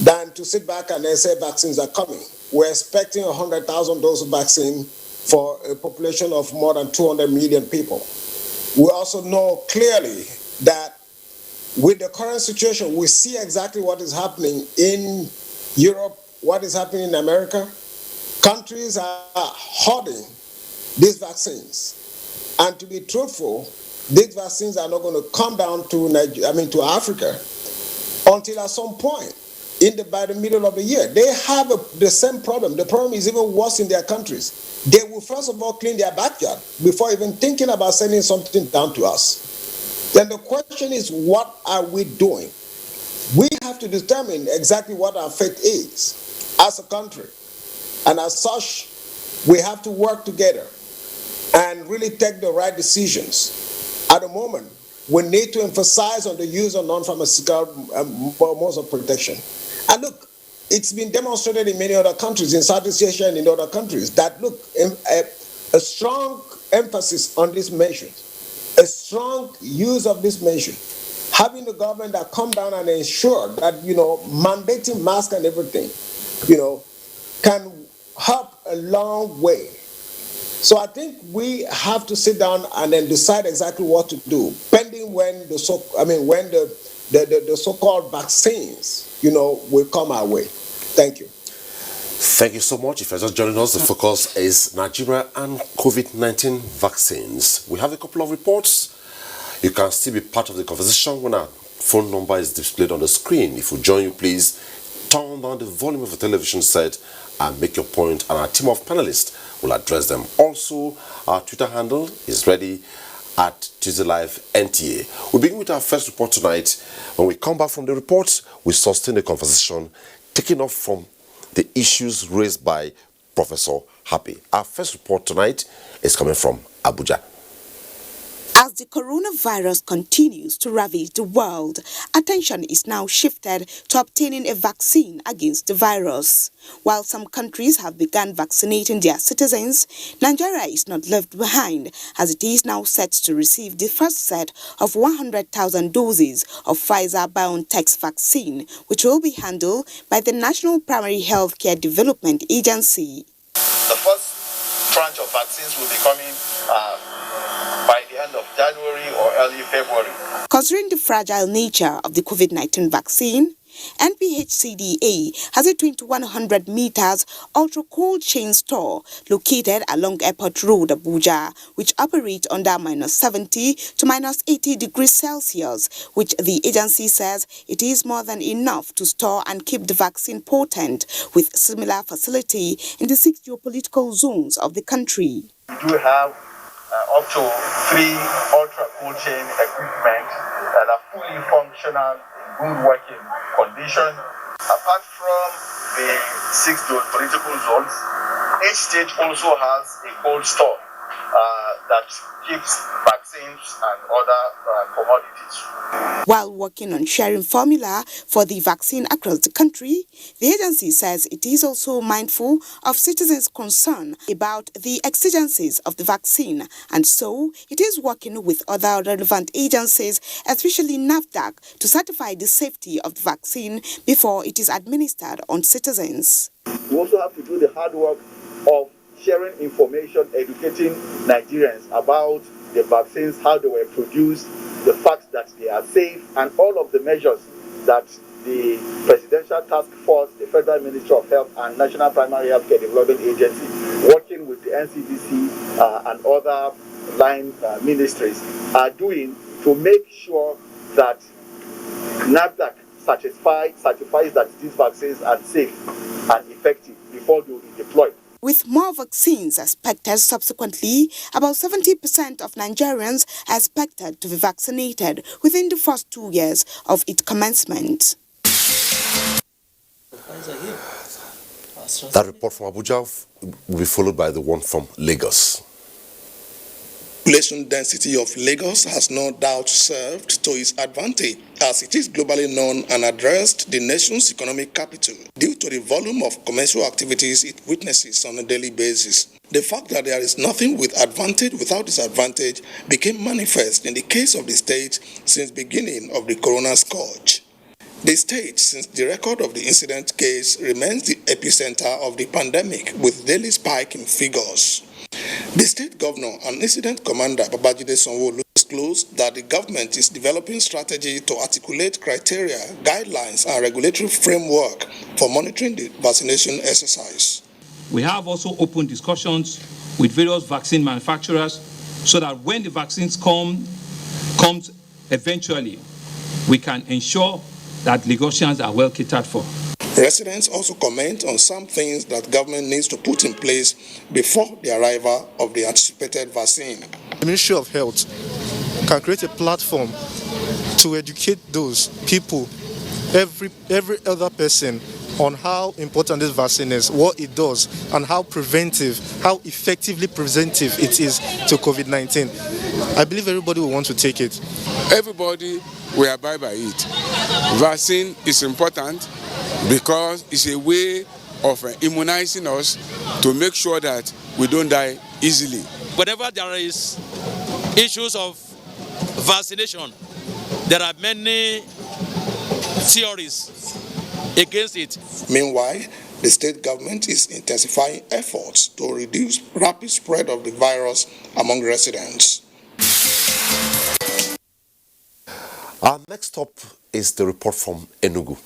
than to sit back and then say vaccines are coming. We're expecting 100,000 doses of vaccine for a population of more than 200 million people. We also know clearly that with the current situation, we see exactly what is happening in Europe, what is happening in America. Countries are hoarding these vaccines. And to be truthful, these vaccines are not going to come down to Africa until at some point by the middle of the year. They have the same problem. The problem is even worse in their countries. They will first of all clean their backyard before even thinking about sending something down to us. Then the question is, what are we doing? We have to determine exactly what our fate is as a country. And as such, we have to work together and really take the right decisions. At the moment, we need to emphasize on the use of non-pharmaceutical modes of protection. And look, it's been demonstrated in many other countries, in Southeast Asia and in other countries, that look, a strong emphasis on these measures, a strong use of this measure, having the government that come down and ensure that, mandating masks and everything, can help a long way. So I think we have to sit down and then decide exactly what to do, pending when the so-called vaccines, will come our way. Thank you. Thank you so much. If you're just joining us, the focus is Nigeria and COVID-19 vaccines. We have a couple of reports. You can still be part of the conversation when our phone number is displayed on the screen. If we join you, please turn down the volume of the television set and make your point, and our team of panelists will address them. Also, our Twitter handle is ready at Tuesday Live NTA. We begin with our first report tonight. When we come back from the report, we sustain a conversation taking off from the issues raised by Professor Happy. Our first report tonight is coming from Abuja. As the coronavirus continues to ravage the world, attention is now shifted to obtaining a vaccine against the virus. While some countries have begun vaccinating their citizens, Nigeria is not left behind, as it is now set to receive the first set of 100,000 doses of Pfizer-BioNTech's vaccine, which will be handled by the National Primary Healthcare Development Agency. The first tranche of vaccines will be coming by the end of January or early February. Considering the fragile nature of the COVID-19 vaccine, NPHCDA has a 2100 meters ultra-cold chain store located along Airport Road, Abuja, which operates under -70 to -80 degrees Celsius, which the agency says it is more than enough to store and keep the vaccine potent, with similar facility in the 6 geopolitical zones of the country. We do have up to 3 ultra-cold chain equipment that are fully functional in good working condition. Apart from the 6 geopolitical zones, each state also has a cold store that keeps vaccines and other commodities. While working on sharing formula for the vaccine across the country, the agency says it is also mindful of citizens' concern about the exigencies of the vaccine, and so it is working with other relevant agencies, especially NAFDAC, to certify the safety of the vaccine before it is administered on citizens. We also have to do the hard work of sharing information, educating Nigerians about the vaccines, how they were produced, the fact that they are safe, and all of the measures that the Presidential Task Force, the Federal Ministry of Health, and National Primary Healthcare Development Agency, working with the NCDC and other line ministries, are doing to make sure that NAFDAC certifies that these vaccines are safe and effective before they will be deployed. With more vaccines expected subsequently, about 70% of Nigerians are expected to be vaccinated within the first 2 years of its commencement. That report from Abuja will be followed by the one from Lagos. Population density of Lagos has no doubt served to its advantage, as it is globally known and addressed the nation's economic capital due to the volume of commercial activities it witnesses on a daily basis. The fact that there is nothing with advantage without disadvantage became manifest in the case of the state since beginning of the corona scourge. The state, since the record of the incident case, remains the epicenter of the pandemic with daily spike in figures. The state governor and incident commander Babajide Sanwo-Olu disclosed that the government is developing strategy to articulate criteria, guidelines, and regulatory framework for monitoring the vaccination exercise. We have also opened discussions with various vaccine manufacturers so that when the vaccines comes eventually, we can ensure that Lagosians are well catered for. Residents also comment on some things that government needs to put in place before the arrival of the anticipated vaccine. The Ministry of Health can create a platform to educate those people, every other person, on how important this vaccine is, what it does, and how effectively preventive it is to COVID-19. I believe everybody will want to take it. Everybody will abide by it. Vaccine is important because it's a way of immunizing us to make sure that we don't die easily. Whenever there is issues of vaccination, there are many theories against it. Meanwhile, the state government is intensifying efforts to reduce rapid spread of the virus among residents. Our next stop is the report from Enugu.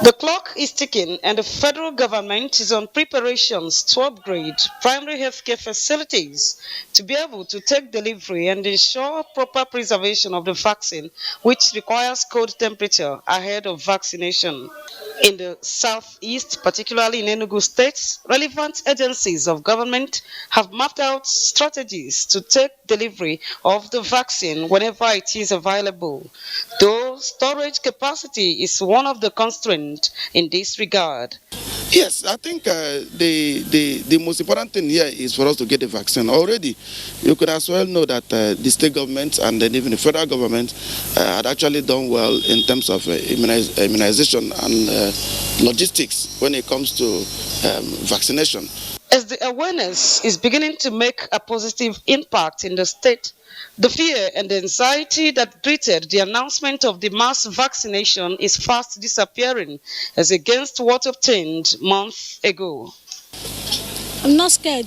The clock is ticking and the federal government is on preparations to upgrade primary healthcare facilities to be able to take delivery and ensure proper preservation of the vaccine, which requires cold temperature ahead of vaccination. In the southeast, particularly in Enugu State, relevant agencies of government have mapped out strategies to take delivery of the vaccine whenever it is available, though storage capacity is one of the constraints in this regard. Yes, I think the most important thing here is for us to get the vaccine. Already, you could as well know that the state government and then even the federal government had actually done well in terms of immunization and logistics when it comes to vaccination. As the awareness is beginning to make a positive impact in the state, the fear and the anxiety that greeted the announcement of the mass vaccination is fast disappearing as against what obtained months ago. I'm not scared.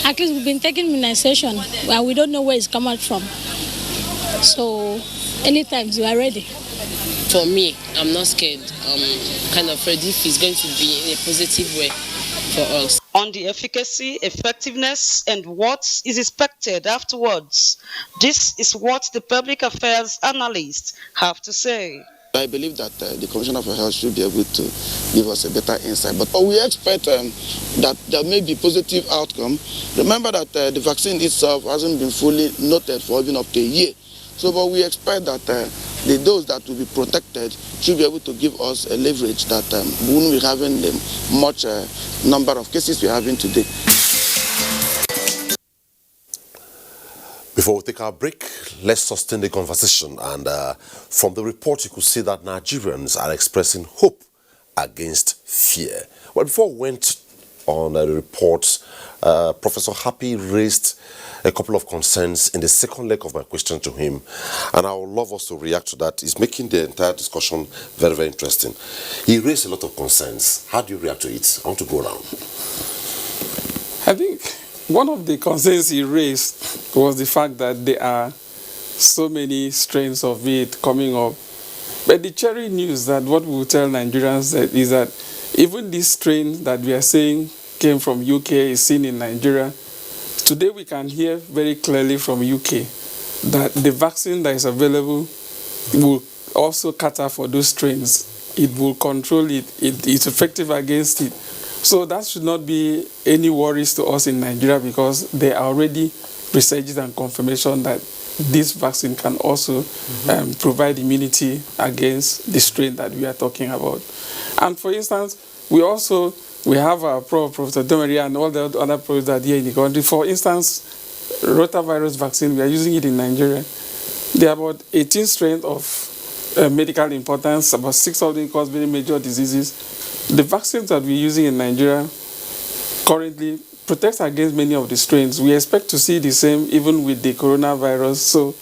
At least we've been taking immunization, but we don't know where it's coming from. So anytime we are ready. For me, I'm not scared. I'm kind of ready if it's going to be in a positive way for us. On the efficacy, effectiveness, and what is expected afterwards, this is what the public affairs analysts have to say. I believe that the Commissioner for Health should be able to give us a better insight. But we expect that there may be positive outcome. Remember that the vaccine itself hasn't been fully noted for even up to a year. So, but we expect that the those that will be protected should be able to give us a leverage that we won't be having the much number of cases we're having today. Before we take our break, let's sustain the conversation. And from the report, you could see that Nigerians are expressing hope against fear. Well, before we went on the reports, Professor Happy raised a couple of concerns in the second leg of my question to him, and I would love us to react to that. It's making the entire discussion very, very interesting. He raised a lot of concerns. How do you react to it? I want to go around. I think one of the concerns he raised was the fact that there are so many strains of it coming up. But the cherry news that what we will tell Nigerians is that even this strain that we are saying came from UK is seen in Nigeria. Today we can hear very clearly from UK that the vaccine that is available will also cater for those strains. It will control it. It's effective against it. So that should not be any worries to us in Nigeria, because there are already researches and confirmation that this vaccine can also provide immunity against the strain that we are talking about. And for instance, we have our Professor Domery and all the other products that are here in the country. For instance, rotavirus vaccine, we are using it in Nigeria. There are about 18 strains of medical importance, about 6 of them cause very major diseases. The vaccines that we're using in Nigeria currently protects against many of the strains. We expect to see the same even with the coronavirus. So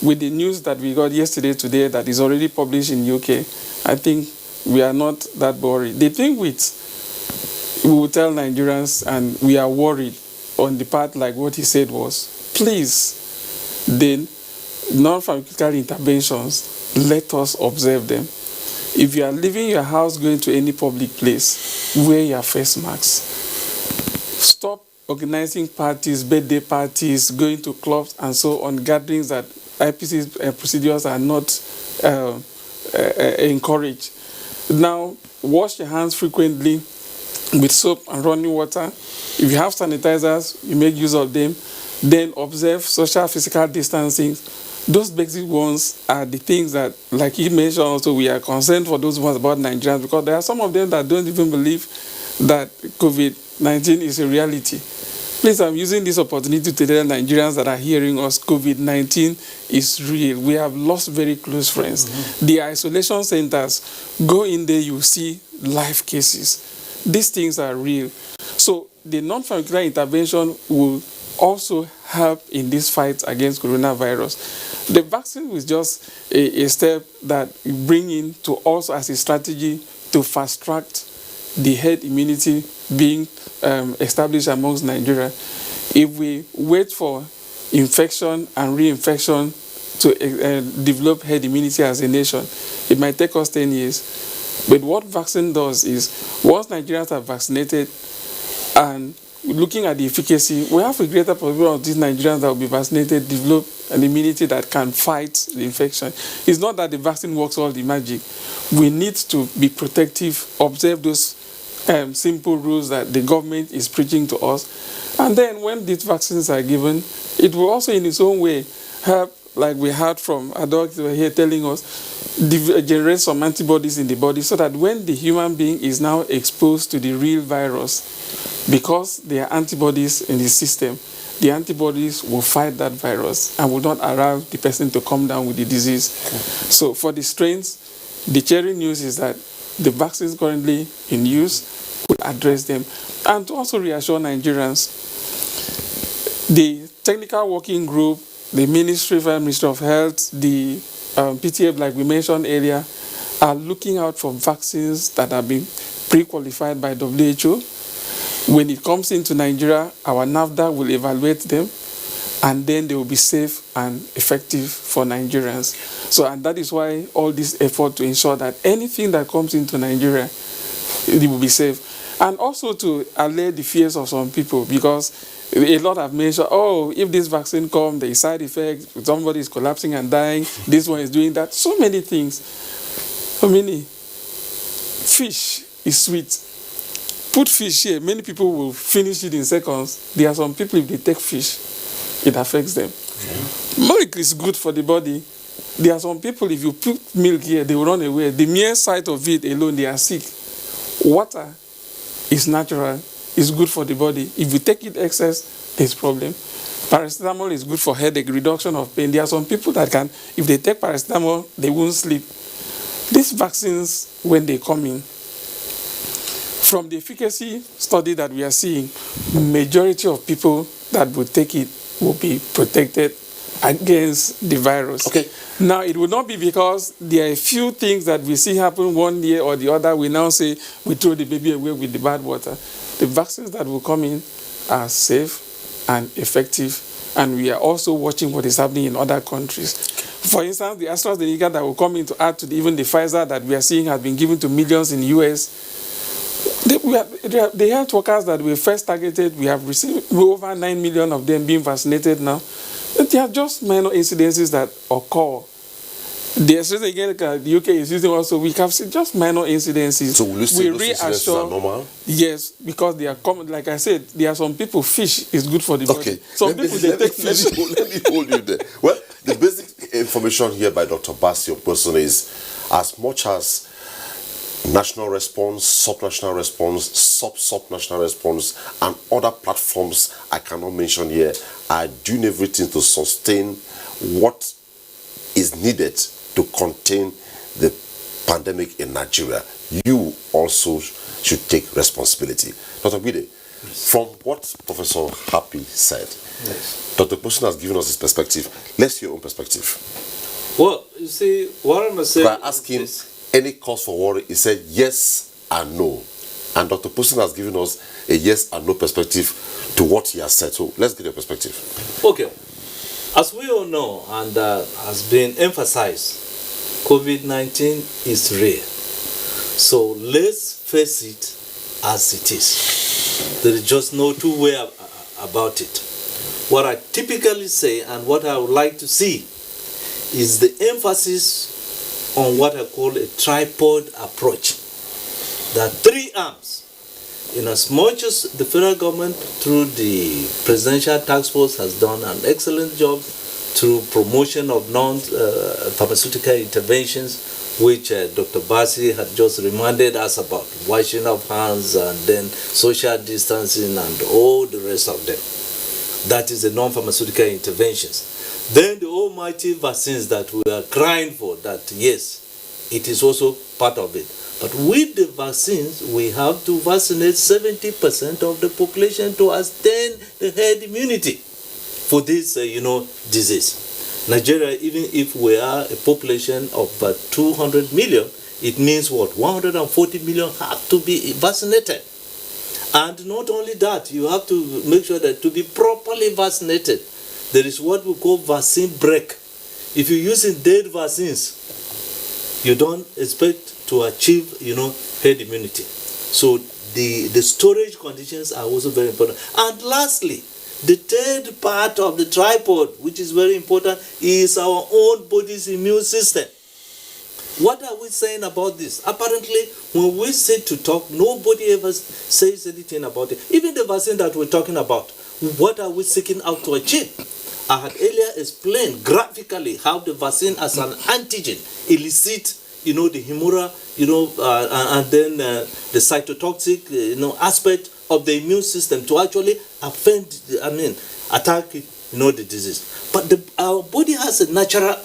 with the news that we got yesterday, today, that is already published in UK, I think we are not that worried. The thing we will tell Nigerians, and we are worried on the part like what he said was, please, the non-pharmaceutical interventions, let us observe them. If you are leaving your house, going to any public place, wear your face masks. Stop organizing parties, birthday parties, going to clubs and so on, gatherings that IPC procedures are not encouraged. Now, wash your hands frequently with soap and running water. If you have sanitizers, you make use of them. Then observe social physical distancing. Those basic ones are the things that, like he mentioned also, we are concerned for those ones about Nigerians, because there are some of them that don't even believe that COVID-19 is a reality. Please, I'm using this opportunity to tell Nigerians that are hearing us, COVID-19 is real. We have lost very close friends. The isolation centers, go in there, you see live cases. These things are real. So the non-pharmaceutical intervention will also help in this fight against coronavirus. The vaccine was just a step that we bring in to also as a strategy to fast-track the herd immunity being established amongst Nigeria. If we wait for infection and reinfection to develop herd immunity as a nation, it might take us 10 years. But what vaccine does is, once Nigerians are vaccinated and looking at the efficacy, we have a greater probability of these Nigerians that will be vaccinated develop an immunity that can fight the infection. It's not that the vaccine works all the magic. We need to be protective, observe those simple rules that the government is preaching to us. And then when these vaccines are given, it will also in its own way help, like we heard from a doctor here telling us, generate some antibodies in the body, so that when the human being is now exposed to the real virus, because there are antibodies in the system, the antibodies will fight that virus and will not allow the person to come down with the disease. So for the strains, the cheering news is that the vaccines currently in use could address them. And to also reassure Nigerians, the technical working group, the Ministry of Health, the PTA, like we mentioned earlier, are looking out for vaccines that have been pre-qualified by WHO. When it comes into Nigeria, our NAFDA will evaluate them, and then they will be safe and effective for Nigerians. So, and that is why all this effort to ensure that anything that comes into Nigeria, it will be safe. And also to allay the fears of some people, because a lot have mentioned, oh, if this vaccine comes, there is side effects, somebody is collapsing and dying, this one is doing that. So many things. So many. Fish is sweet. Put fish here, many people will finish it in seconds. There are some people, if they take fish, it affects them. Milk is good for the body. There are some people, if you put milk here, they will run away. The mere sight of it alone, they are sick. Water is natural, it's good for the body. If you take it excess, there's problem. Paracetamol is good for headache, reduction of pain. There are some people that can, if they take paracetamol, they won't sleep. These vaccines, when they come in, from the efficacy study that we are seeing, majority of people that will take it will be protected against the virus. Okay. Now, it will not be because there are a few things that we see happen one year or the other, we now say we throw the baby away with the bad water. The vaccines that will come in are safe and effective, and we are also watching what is happening in other countries. For instance, the AstraZeneca that will come in to add to even the Pfizer that we are seeing has been given to millions in the US. The health workers that we first targeted, we have received over 9 million of them being vaccinated now. But they are just minor incidences that occur. The AstraZeneca the UK is using also, we have seen just minor incidences. So will you say those incidences are normal? Yes, because they are common. Like I said, there are some people, fish is good for the body. Some people, they take fish. Let me hold you there. Well, the basic information here by Dr. Basio person is, as much as national response, sub-national response, sub-national response, and other platforms I cannot mention here are doing everything to sustain what is needed to contain the pandemic in Nigeria. You also should take responsibility. Dr. Guide, from what Professor Happy said, Dr. Person has given us his perspective. Let's hear your own perspective. Well, you see, what I'm saying, I asked him any cause for worry, he said yes and no. And Dr. Person has given us a yes and no perspective to what he has said. So let's get your perspective. Okay. As we all know, and has been emphasized, COVID-19 is real. So let's face it as it is. There is just no two way about it. What I typically say and what I would like to see is the emphasis on what I call a tripod approach. There are three arms. In as much as the federal government through the Presidential Task Force has done an excellent job through promotion of non-pharmaceutical interventions, which Dr. Basi had just reminded us about, washing of hands and then social distancing and all the rest of them. That is the non-pharmaceutical interventions. Then the almighty vaccines that we are crying for, that yes, it is also part of it. But with the vaccines, we have to vaccinate 70% of the population to attain the herd immunity for this, disease. Nigeria, even if we are a population of 200 million, it means what? 140 million have to be vaccinated. And not only that, you have to make sure that to be properly vaccinated, there is what we call vaccine break. If you're using dead vaccines, you don't expect to achieve, herd immunity. So the storage conditions are also very important. And lastly, the third part of the tripod, which is very important, is our own body's immune system. What are we saying about this? Apparently, when we sit to talk, nobody ever says anything about it. Even the vaccine that we're talking about, what are we seeking out to achieve? I had earlier explained graphically how the vaccine as an antigen elicits, the humoral, and then the cytotoxic, aspect of the immune system to actually attack, the disease. But our body has a natural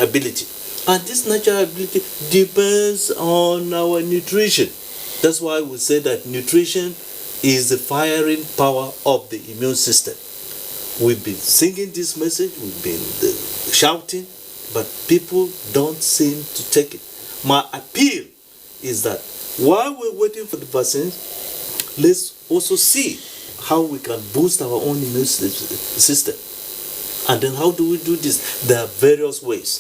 ability, and this natural ability depends on our nutrition. That's why we say that nutrition is the firing power of the immune system. We've been singing this message, we've been shouting, but people don't seem to take it. My appeal is that while we're waiting for the vaccines, let's also see how we can boost our own immune system. And then how do we do this? There are various ways.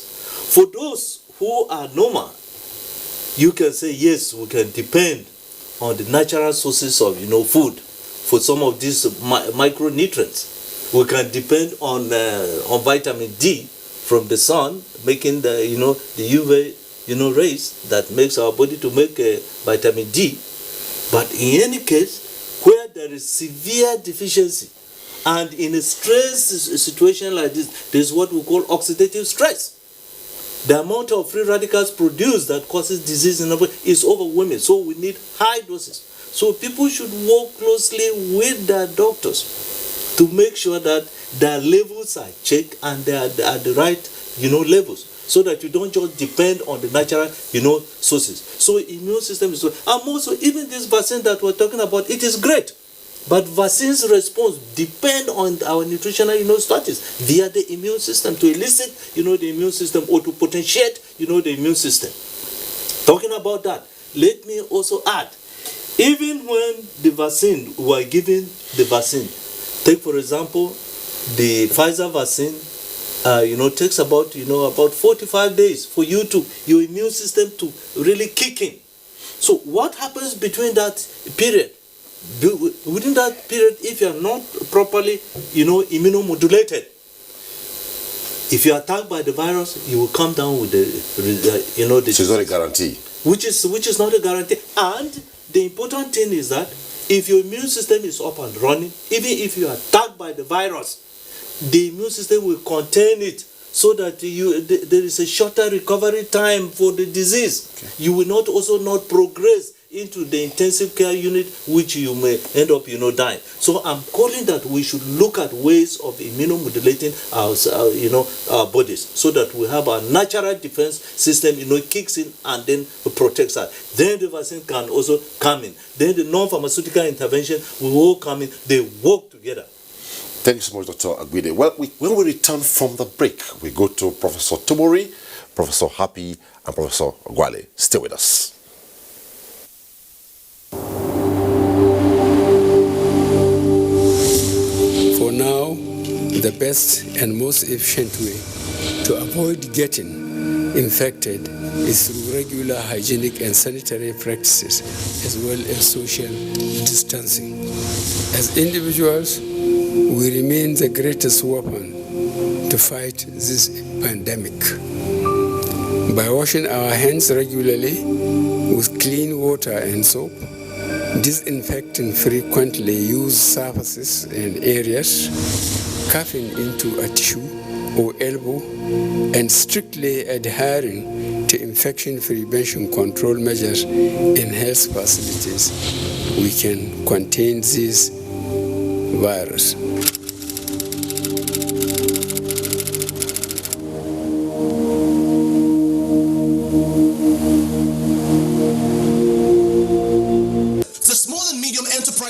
For those who are normal, you can say, yes, we can depend on the natural sources of, food for some of these micronutrients. We can depend on vitamin D from the sun, making the UV rays that makes our body to make vitamin D. But in any case, where there is severe deficiency, and in a stress situation like this, there's what we call oxidative stress. The amount of free radicals produced that causes disease in our body is overwhelming. So we need high doses. So people should work closely with their doctors to make sure that their levels are checked and they are at the right, levels, so that you don't just depend on the natural, sources. So immune system is, and also even this vaccine that we're talking about, it is great. But vaccines response depend on our nutritional, status via the immune system to elicit, the immune system, or to potentiate, the immune system. Talking about that, let me also add, even when the vaccine, we are giving the vaccine, take for example, the Pfizer vaccine, takes about 45 days for your immune system to really kick in. So what happens between that period? Within that period, if you are not properly, immunomodulated, If you are attacked by the virus, you will come down with the Which is not a guarantee. Which is not a guarantee. And the important thing is that if your immune system is up and running, even if you are attacked by the virus, the immune system will contain it so that there is a shorter recovery time for the disease. Okay. You will not progress into the intensive care unit, which you may end up dying. So I'm calling that we should look at ways of immunomodulating our bodies, so that we have a natural defense system kicks in and then protects us. Then the vaccine can also come in. Then the non-pharmaceutical intervention will all come in. They work together. Thank you so much, Dr. Aguide. Well, when we return from the break, we go to Professor Tomori, Professor Happy, and Professor Gwale. Stay with us. For now, the best and most efficient way to avoid getting infected is through regular hygienic and sanitary practices, as well as social distancing. As individuals, we remain the greatest weapon to fight this pandemic. By washing our hands regularly with clean water and soap, disinfecting frequently used surfaces and areas, coughing into a tissue or elbow, and strictly adhering to infection prevention control measures in health facilities, we can contain this virus.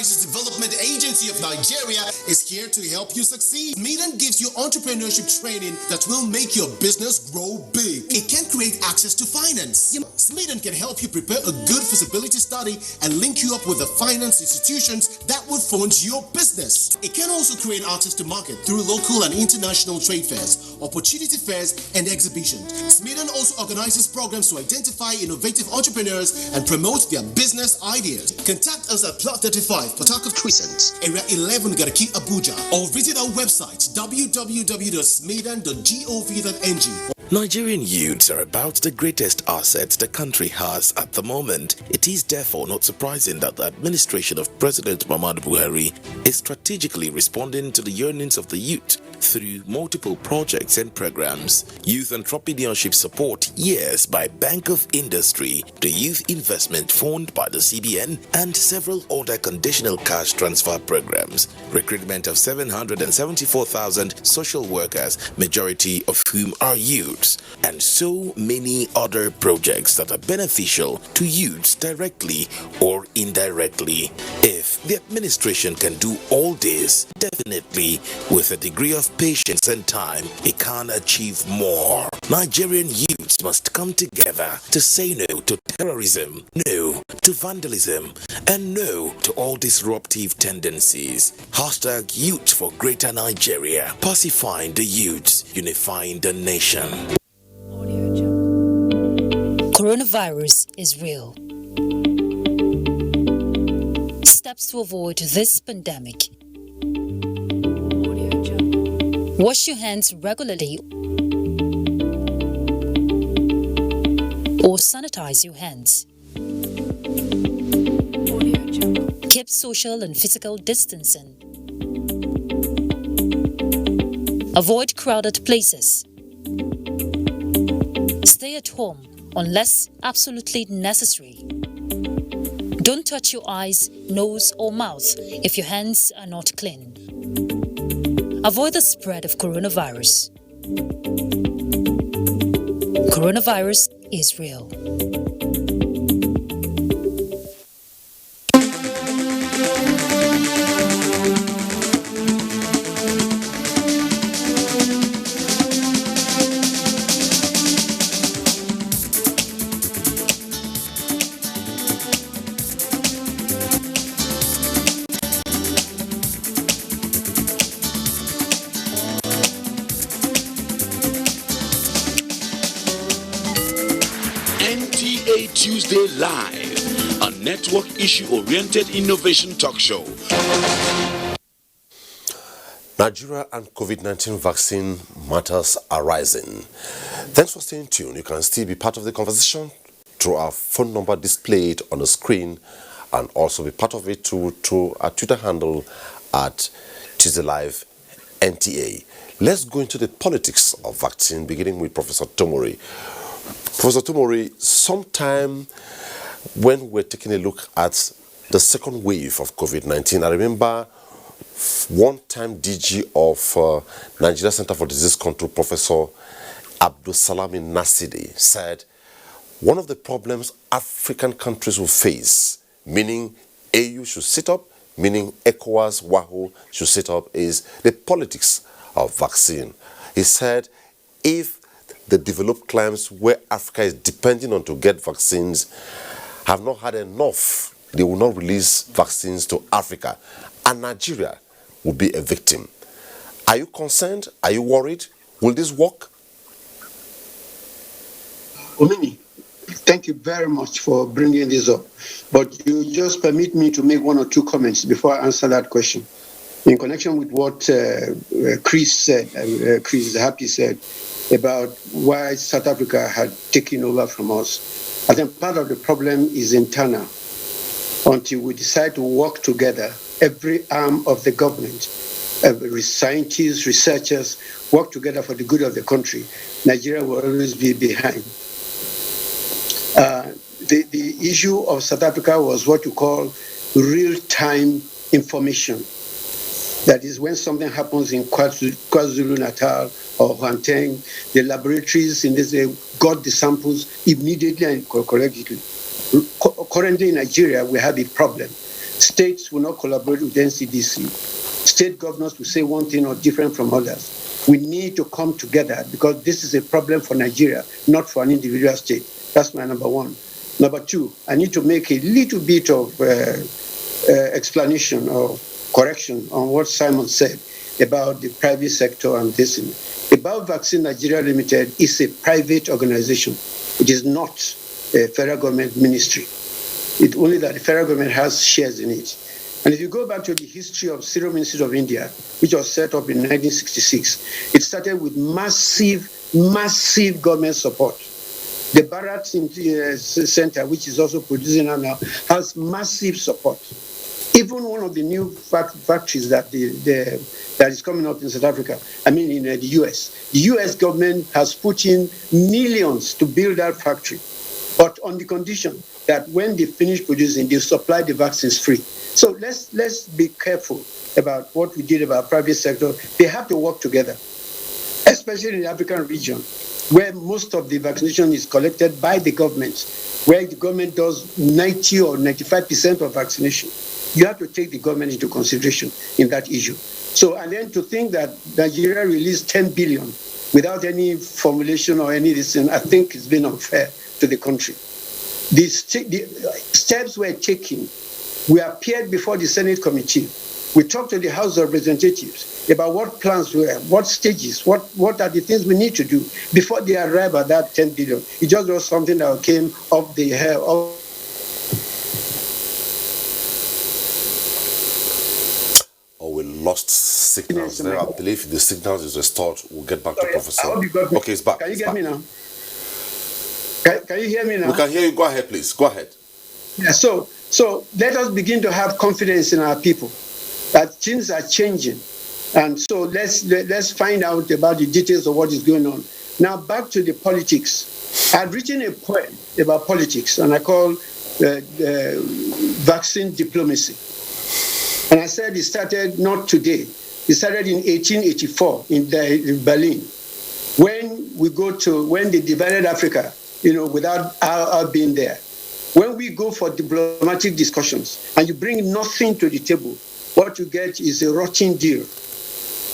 Development Agency of Nigeria is here to help you succeed. Smeeden gives you entrepreneurship training that will make your business grow big. It can create access to finance. Smeeden can help you prepare a good feasibility study and link you up with the finance institutions that will fund your business. It can also create access to market through local and international trade fairs, opportunity fairs, and exhibitions. Smeeden also organizes programs to identify innovative entrepreneurs and promote their business ideas. Contact us at Plot 35, Port Harcourt Crescent, Area 11, Garki, Abuja, or visit our website www.smeeden.gov.ng. Nigerian youths are about the greatest assets the country has at the moment. It is therefore not surprising that the administration of President Muhammadu Buhari is strategically responding to the yearnings of the youth through multiple projects and programs. Youth entrepreneurship support years by Bank of Industry, the Youth Investment Fund by the CBN, and several other conditional cash transfer programs. Recruitment of 774,000 social workers, majority of whom are youths, and so many other projects that are beneficial to youths directly or indirectly. If the administration can do all this, definitely with a degree of patience and time, it can achieve more. Nigerian youths must come together to say no to terrorism, no to vandalism, and no to all disruptive tendencies. Hashtag Youth for Greater Nigeria. Pacifying the youths, unifying the nation. Coronavirus is real. Steps to avoid this pandemic. Wash your hands regularly or sanitize your hands. Keep social and physical distancing. Avoid crowded places. Stay at home unless absolutely necessary. Don't touch your eyes, nose, or mouth if your hands are not clean. Avoid the spread of coronavirus. Coronavirus is real. NTA Tuesday Live, a network issue-oriented innovation talk show. Nigeria and COVID-19 vaccine matters are rising. Thanks for staying tuned. You can still be part of the conversation through our phone number displayed on the screen, and also be part of it through our Twitter handle at Tuesday Live NTA. Let's go into the politics of vaccine, beginning with Professor Tomori. Professor Tomori, sometime when we're taking a look at the second wave of COVID-19, I remember one-time DG of Nigeria Center for Disease Control, Professor Abdulsalami Nasidi, said one of the problems African countries will face, meaning AU should sit up, meaning ECOWAS, WAHO should sit up, is the politics of vaccine. He said if the developed climes where Africa is depending on to get vaccines have not had enough, they will not release vaccines to Africa, and Nigeria will be a victim. Are you concerned? Are you worried? Will this work? Omini, thank you very much for bringing this up. But you just permit me to make one or two comments before I answer that question. In connection with what Chris Happy said about why South Africa had taken over from us, I think part of the problem is internal. Until we decide to work together, every arm of the government, scientists, researchers, work together for the good of the country, Nigeria will always be behind. The issue of South Africa was what you call real-time information. That is, when something happens in KwaZulu-Natal or Gauteng, the laboratories in this got the samples immediately and correctly. Currently in Nigeria, we have a problem. States will not collaborate with NCDC. State governors will say one thing or different from others. We need to come together because this is a problem for Nigeria, not for an individual state. That's my number one. Number two, I need to make a little bit of explanation or correction on what Simon said about the private sector and this. About Vaccine Nigeria Limited is a private organization. It is not a federal government ministry. It's only that the federal government has shares in it. And if you go back to the history of Serum Institute of India, which was set up in 1966, it started with massive government support. The Bharat Center, which is also producing now, has massive support. Even one of the new factories that is coming up in South Africa, in the US government has put in millions to build that factory, but on the condition that when they finish producing, they supply the vaccines free. So let's be careful about what we did about private sector. They have to work together, especially in the African region, where most of the vaccination is collected by the government, where the government does 90 or 95% of vaccination. You have to take the government into consideration in that issue. So, and then to think that Nigeria released 10 billion without any formulation or any decision, I think it's been unfair to the country. The steps were taken. We appeared before the Senate committee. We talked to the House of Representatives about what plans were, what stages, what are the things we need to do before they arrive at that 10 billion. It just was something that came off the hair. We lost signals there. I believe the signal is restored. We'll get back to Professor. Okay, it's back. Can you get me now? Can you hear me now? We can hear you. Go ahead, please. Go ahead. Yeah, so let us begin to have confidence in our people that things are changing. And so let's find out about the details of what is going on. Now back to the politics. I've written a poem about politics, and I call vaccine diplomacy. And I said it started not today. It started in 1884 in Berlin, when they divided Africa, without our being there. When we go for diplomatic discussions and you bring nothing to the table, what you get is a rotten deal.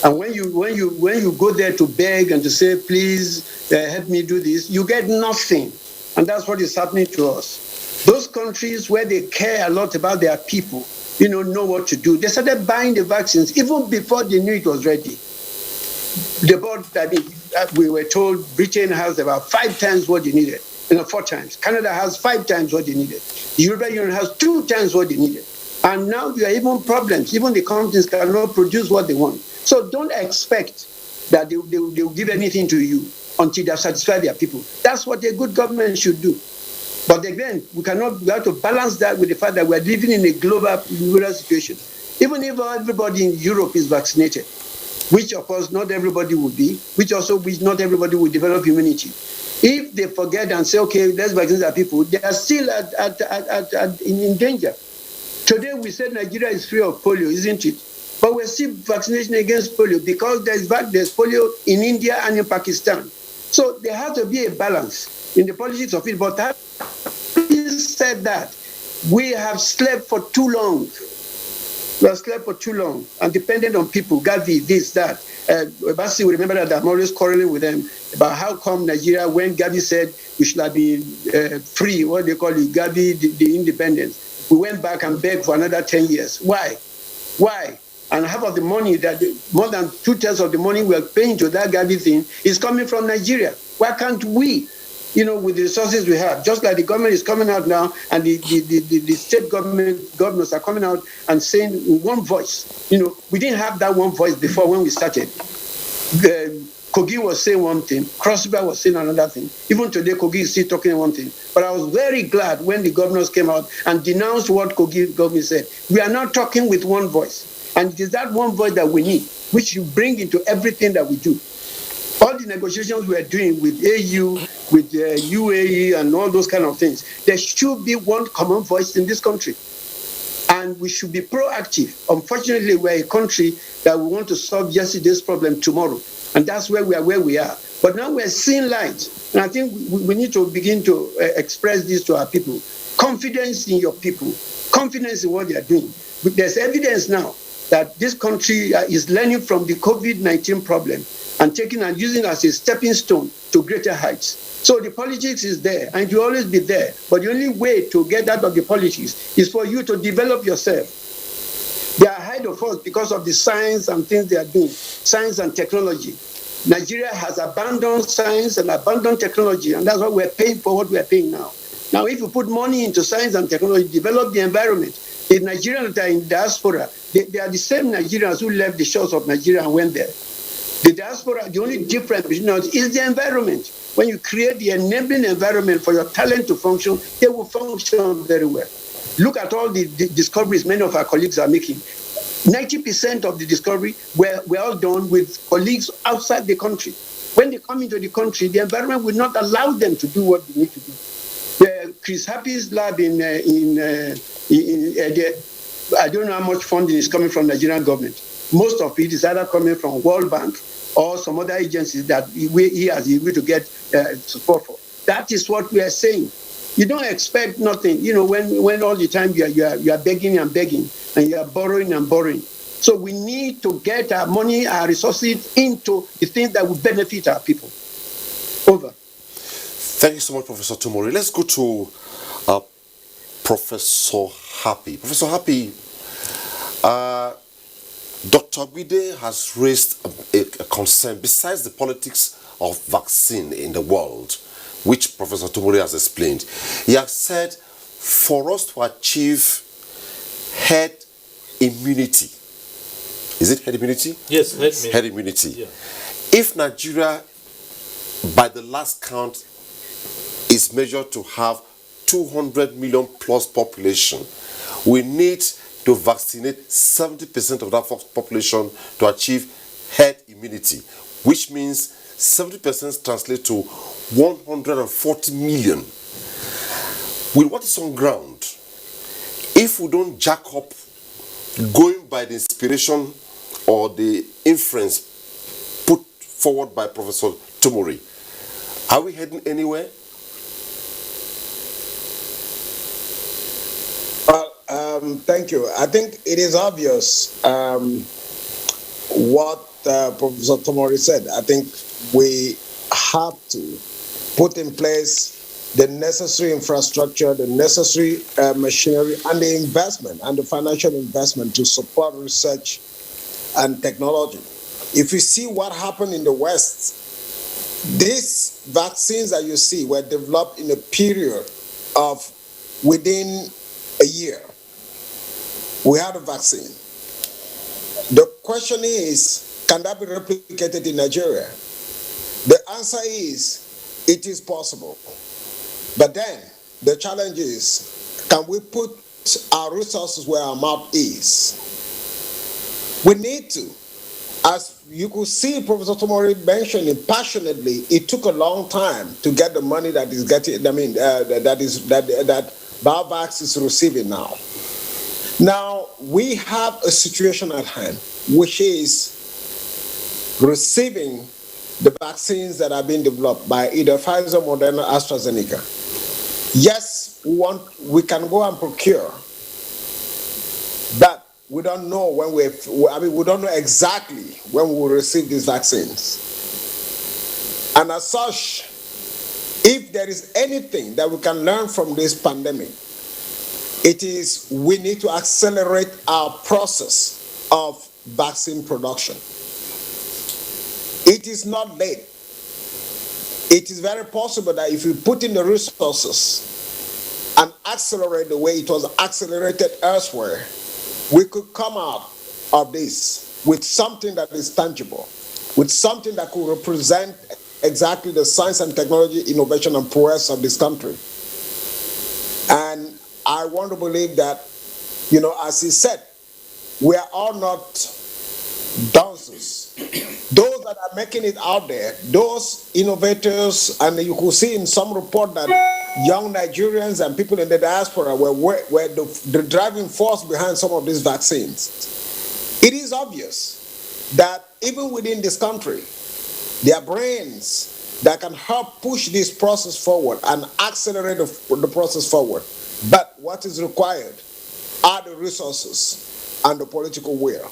And when you go there to beg and to say, please help me do this, you get nothing. And that's what is happening to us. Those countries where they care a lot about their people, know what to do. They started buying the vaccines even before they knew it was ready. We were told Britain has about 5 times what they needed, 4 times. Canada has 5 times what they needed. The European Union has 2 times what they needed. And now there are even problems. Even the companies cannot produce what they want. So don't expect that they will give anything to you until they satisfy their people. That's what a good government should do. But again, we have to balance that with the fact that we're living in a global situation. Even if everybody in Europe is vaccinated, which of course not everybody will be, which not everybody will develop immunity. If they forget and say, okay, let's vaccinate our people, they are still in danger. Today we said Nigeria is free of polio, isn't it? But we're still vaccination against polio because there's polio in India and in Pakistan. So there has to be a balance in the politics of it. But having said that, we have slept for too long. We have slept for too long and dependent on people, Gavi, this, that. Basi will remember that I'm always quarreling with them about how come Nigeria, when Gavi said we should have been free, what they call it, Gavi, the independence, we went back and begged for another 10 years. Why? Why? And half of the money, more than 2/3 of the money we are paying to that Gavi thing is coming from Nigeria. Why can't we, with the resources we have, just like the government is coming out now and the state governors are coming out and saying in one voice, we didn't have that one voice before when we started. Kogi was saying one thing, Cross River was saying another thing. Even today, Kogi is still talking one thing. But I was very glad when the governors came out and denounced what Kogi government said. We are not talking with one voice. And it is that one voice that we need, which you bring into everything that we do. All the negotiations we are doing with AU, with UAE, and all those kind of things, there should be one common voice in this country. And we should be proactive. Unfortunately, we're a country that we want to solve yesterday's problem tomorrow. And that's where we are. But now we're seeing light. And I think we need to begin to express this to our people. Confidence in your people. Confidence in what they are doing. But there's evidence now that this country is learning from the COVID-19 problem and taking and using it as a stepping stone to greater heights. So the politics is there and it will always be there. But the only way to get out of the politics is for you to develop yourself. They are ahead of us because of the science and things they are doing, science and technology. Nigeria has abandoned science and abandoned technology, and that's why we're paying for what we're paying now. Now, if you put money into science and technology, develop the environment, the Nigerians that are in diaspora, they are the same Nigerians who left the shores of Nigeria and went there. The diaspora, the only difference between us is the environment. When you create the enabling environment for your talent to function, they will function very well. Look at all the discoveries many of our colleagues are making. 90% of the discovery were all done with colleagues outside the country. When they come into the country, the environment will not allow them to do what they need to do. Chris Happy's lab in I don't know how much funding is coming from the Nigerian government. Most of it is either coming from World Bank or some other agencies that he has been able to get support for. That is what we are saying. You don't expect nothing, when all the time you are begging and begging and you are borrowing and borrowing. So we need to get our money, our resources into the things that will benefit our people. Over. Thank you so much, Professor Tomori. Let's go to Professor Happy. Professor Happy, Dr. Bide has raised a concern besides the politics of vaccine in the world, which Professor Tomori has explained. He has said for us to achieve herd immunity, is it herd immunity? Yes, herd immunity. Yeah. If Nigeria, by the last count, is measured to have 200 million plus population, we need to vaccinate 70% of that population to achieve herd immunity, which means 70% translates to 140 million. With what is on ground, if we don't jack up going by the inspiration or the inference put forward by Professor Tomori, are we heading anywhere? Thank you. I think it is obvious what Professor Tomori said. I think we have to put in place the necessary infrastructure, the necessary machinery, and the investment and the financial investment to support research and technology. If you see what happened in the West, these vaccines that you see were developed in a period of within a year. We had a vaccine. The question is, Can that be replicated in Nigeria? The answer is, it is possible. But then, the challenge is, can we put our resources where our mouth is? We need to. As you could see, Professor Tomori mentioning passionately, it took a long time to get the money that is getting. That BioVax is receiving now. Now we have a situation at hand, which is receiving the vaccines that are being developed by either Pfizer, Moderna, AstraZeneca. Yes, we can go and procure, but we don't know when we don't know exactly when we will receive these vaccines. And as such, if there is anything that we can learn from this pandemic, it is we need to accelerate our process of vaccine production. It is not late. It is very possible that if we put in the resources and accelerate the way it was accelerated elsewhere, we could come out of this with something that is tangible, with something that could represent exactly the science and technology, innovation and prowess of this country. And I want to believe that, as he said, we are all not dunces. Those that are making it out there, those innovators, and you could see in some report that young Nigerians and people in the diaspora were the driving force behind some of these vaccines. It is obvious that even within this country, there are brains that can help push this process forward and accelerate the process forward. But what is required are the resources and the political will.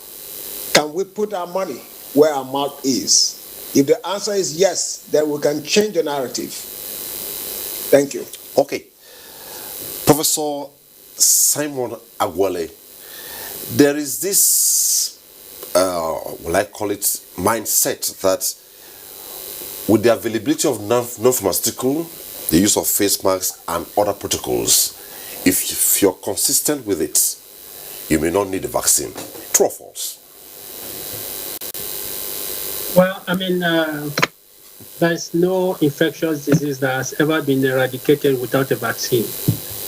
Can we put our money where our mouth is? If the answer is yes, then we can change the narrative. Thank you. Okay. Professor Simon Agwale, there is this, I call it mindset that with the availability of non-pharmaceutical, the use of face masks and other protocols, if you're consistent with it, you may not need a vaccine. True or false? Well, there's no infectious disease that has ever been eradicated without a vaccine.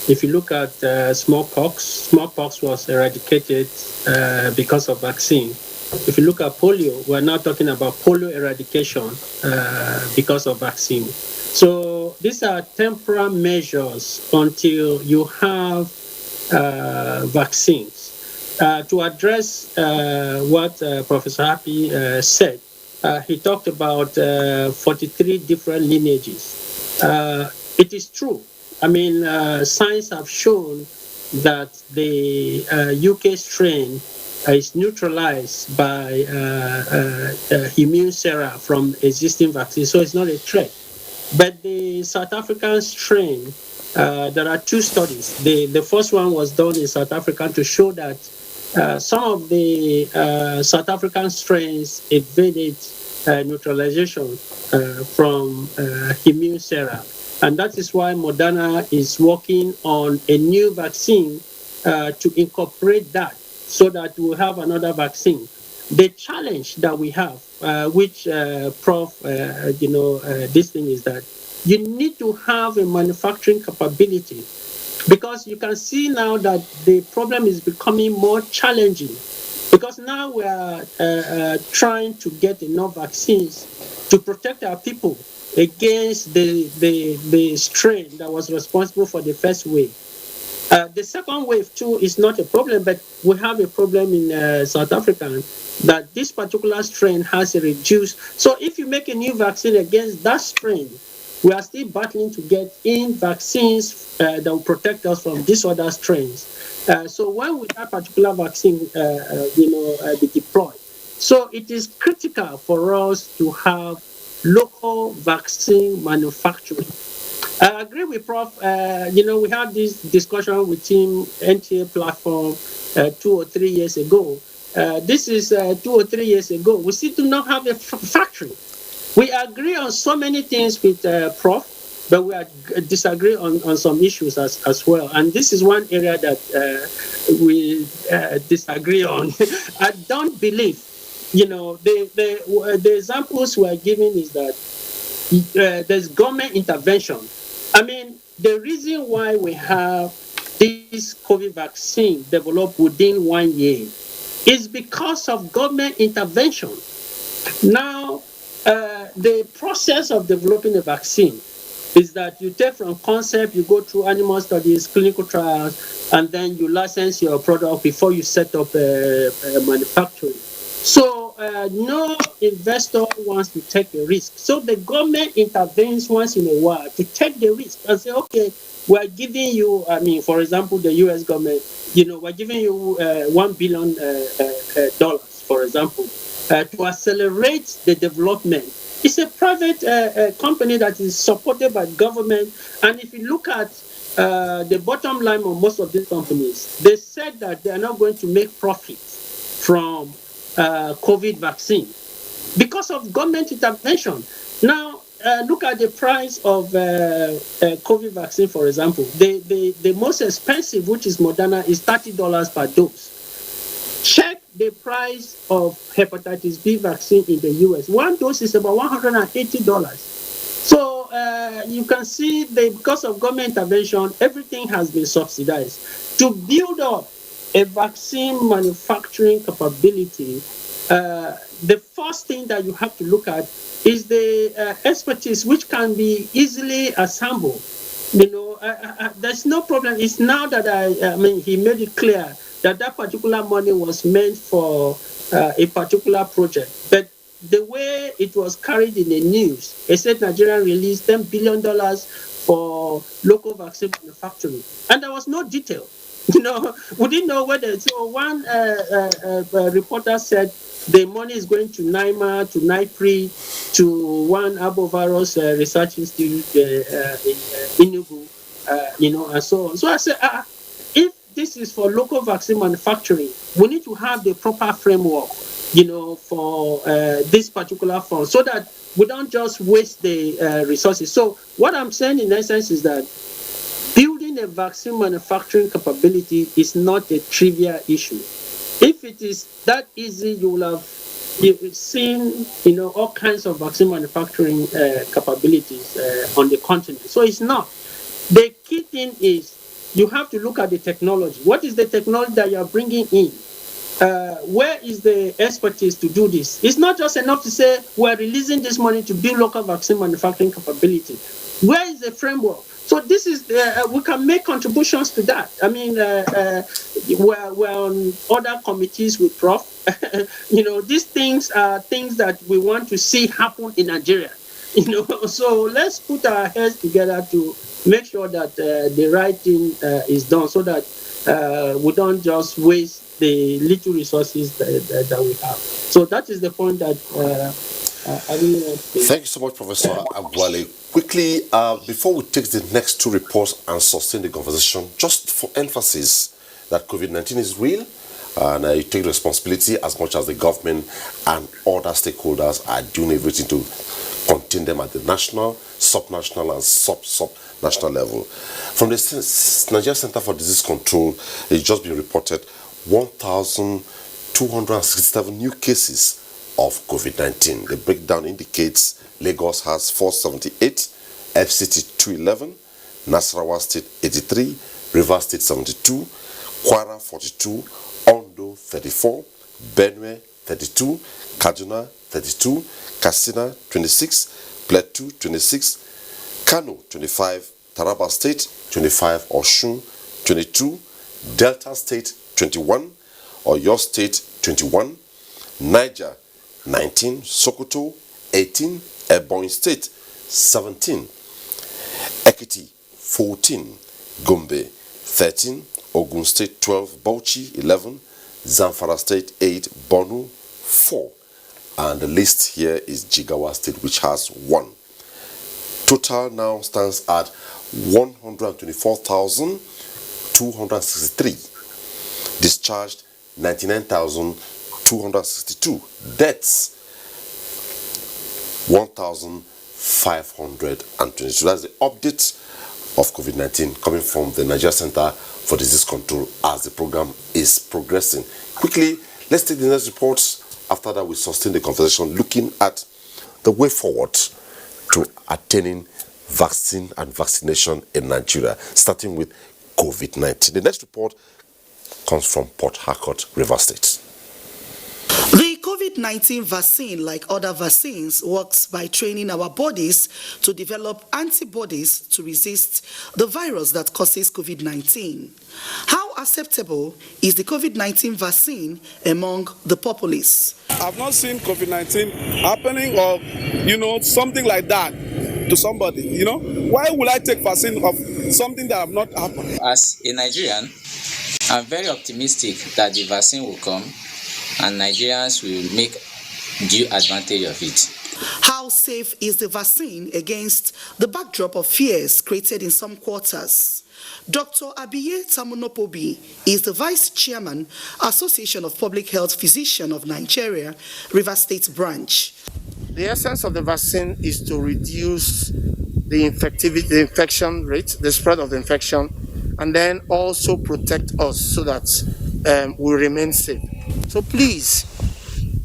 If you look at smallpox was eradicated because of vaccine. If you look at polio, we're now talking about polio eradication because of vaccine. So these are temporary measures until you have vaccines. To address what Professor Happy said, he talked about 43 different lineages. It is true. Science have shown that the UK strain is neutralized by immune sera from existing vaccines, so it's not a threat. But the South African strain, there are two studies. The first one was done in South Africa to show that some of the South African strains evaded neutralization from immune sera. And that is why Moderna is working on a new vaccine to incorporate that so that we'll have another vaccine. The challenge that we have, which Prof, this thing is that you need to have a manufacturing capability, because you can see now that the problem is becoming more challenging, because now we are trying to get enough vaccines to protect our people against the strain that was responsible for the first wave. The second wave too is not a problem, but we have a problem in South Africa that this particular strain has a reduced. So if you make a new vaccine against that strain, we are still battling to get in vaccines that will protect us from these other strains. So when will that particular vaccine, be deployed? So it is critical for us to have local vaccine manufacturing. I agree with Prof. We had this discussion with Team NTA platform 2 or 3 years ago. This is 2 or 3 years ago. We still do not have a factory. We agree on so many things with Prof, but we disagree on some issues as well. And this is one area that we disagree on. I don't believe The examples we are giving is that there's government intervention. I mean, the reason why we have this COVID vaccine developed within 1 year is because of government intervention. Now, the process of developing a vaccine is that you take from concept, you go through animal studies, clinical trials, and then you license your product before you set up a manufacturing. So no investor wants to take a risk. So the government intervenes once in a while to take the risk and say, okay, we're giving you, for example, the US government, we're giving you $1 billion, for example, to accelerate the development. It's a private company that is supported by government. And if you look at the bottom line of most of these companies, they said that they are not going to make profit from COVID vaccine because of government intervention. Now, look at the price of COVID vaccine, for example. The most expensive, which is Moderna, is $30 per dose. Check the price of hepatitis B vaccine in the US. One dose is about $180. So you can see that because of government intervention, everything has been subsidized. To build up a vaccine manufacturing capability, the first thing that you have to look at is the expertise, which can be easily assembled. There's no problem. It's now that he made it clear that particular money was meant for a particular project. But the way it was carried in the news, it said Nigeria released $10 billion for local vaccine manufacturing. And there was no detail. We didn't know whether. So one reporter said the money is going to NIMA, to NIPRI, to one arbovirus research institute in Enugu, and so on. So I said, if this is for local vaccine manufacturing, we need to have the proper framework, for this particular fund, so that we don't just waste the resources. So what I'm saying in essence is that building a vaccine manufacturing capability is not a trivial issue. If it is that easy, you will have seen, all kinds of vaccine manufacturing capabilities on the continent. So it's not. The key thing is you have to look at the technology. What is the technology that you are bringing in? Where is the expertise to do this? It's not just enough to say we're releasing this money to build local vaccine manufacturing capability. Where is the framework? So this is, we can make contributions to that. I mean, we're on other committees with Prof. These things are things that we want to see happen in Nigeria. So let's put our heads together to make sure that the right thing is done, so that we don't just waste the little resources that we have. So that is the point that I really want to say. Thank you so much, Professor Agwale. Quickly, before we take the next two reports and sustain the conversation, just for emphasis that COVID-19 is real, and you take responsibility as much as the government and other stakeholders are doing everything to contain them at the national, subnational, and sub-national level. From the Nigeria Center for Disease Control, it's just been reported 1,267 new cases of COVID-19. The breakdown indicates Lagos has 478, FCT 211, Nasarawa State 83, Rivers State 72, Kwara 42, Ondo 34, Benue 32, Kaduna 32, Katsina 26, Plateau 26, Kano 25, Taraba State 25, Osun 22, Delta State 21, Oyo State 21, Niger 19, Sokoto 18, Ebonyi State 17, Ekiti 14, Gombe 13, Ogun State 12, Bauchi 11, Zamfara State 8, Borno 4, and the list here is Jigawa State, which has 1. Total now stands at 124,263. Discharged 99,262. Deaths 1,522. That's the update of COVID-19 coming from the Nigeria Center for Disease Control as the program is progressing. Quickly, let's take the next reports after that we sustain the conversation looking at the way forward to attaining vaccine and vaccination in Nigeria, starting with COVID-19. The next report comes from Port Harcourt, Rivers State. The COVID-19 vaccine, like other vaccines, works by training our bodies to develop antibodies to resist the virus that causes COVID-19. How acceptable is the COVID-19 vaccine among the populace? I've not seen COVID-19 happening or, something like that to somebody, Why would I take vaccine of something that have not happened? As a Nigerian, I'm very optimistic that the vaccine will come and Nigerians will make due advantage of it. How safe is the vaccine against the backdrop of fears created in some quarters? Dr. Abiye Tamunopobi is the Vice Chairman, Association of Public Health Physicians of Nigeria, Rivers State Branch. The essence of the vaccine is to reduce the infection rate, the spread of the infection, and then also protect us so that we remain safe. So please,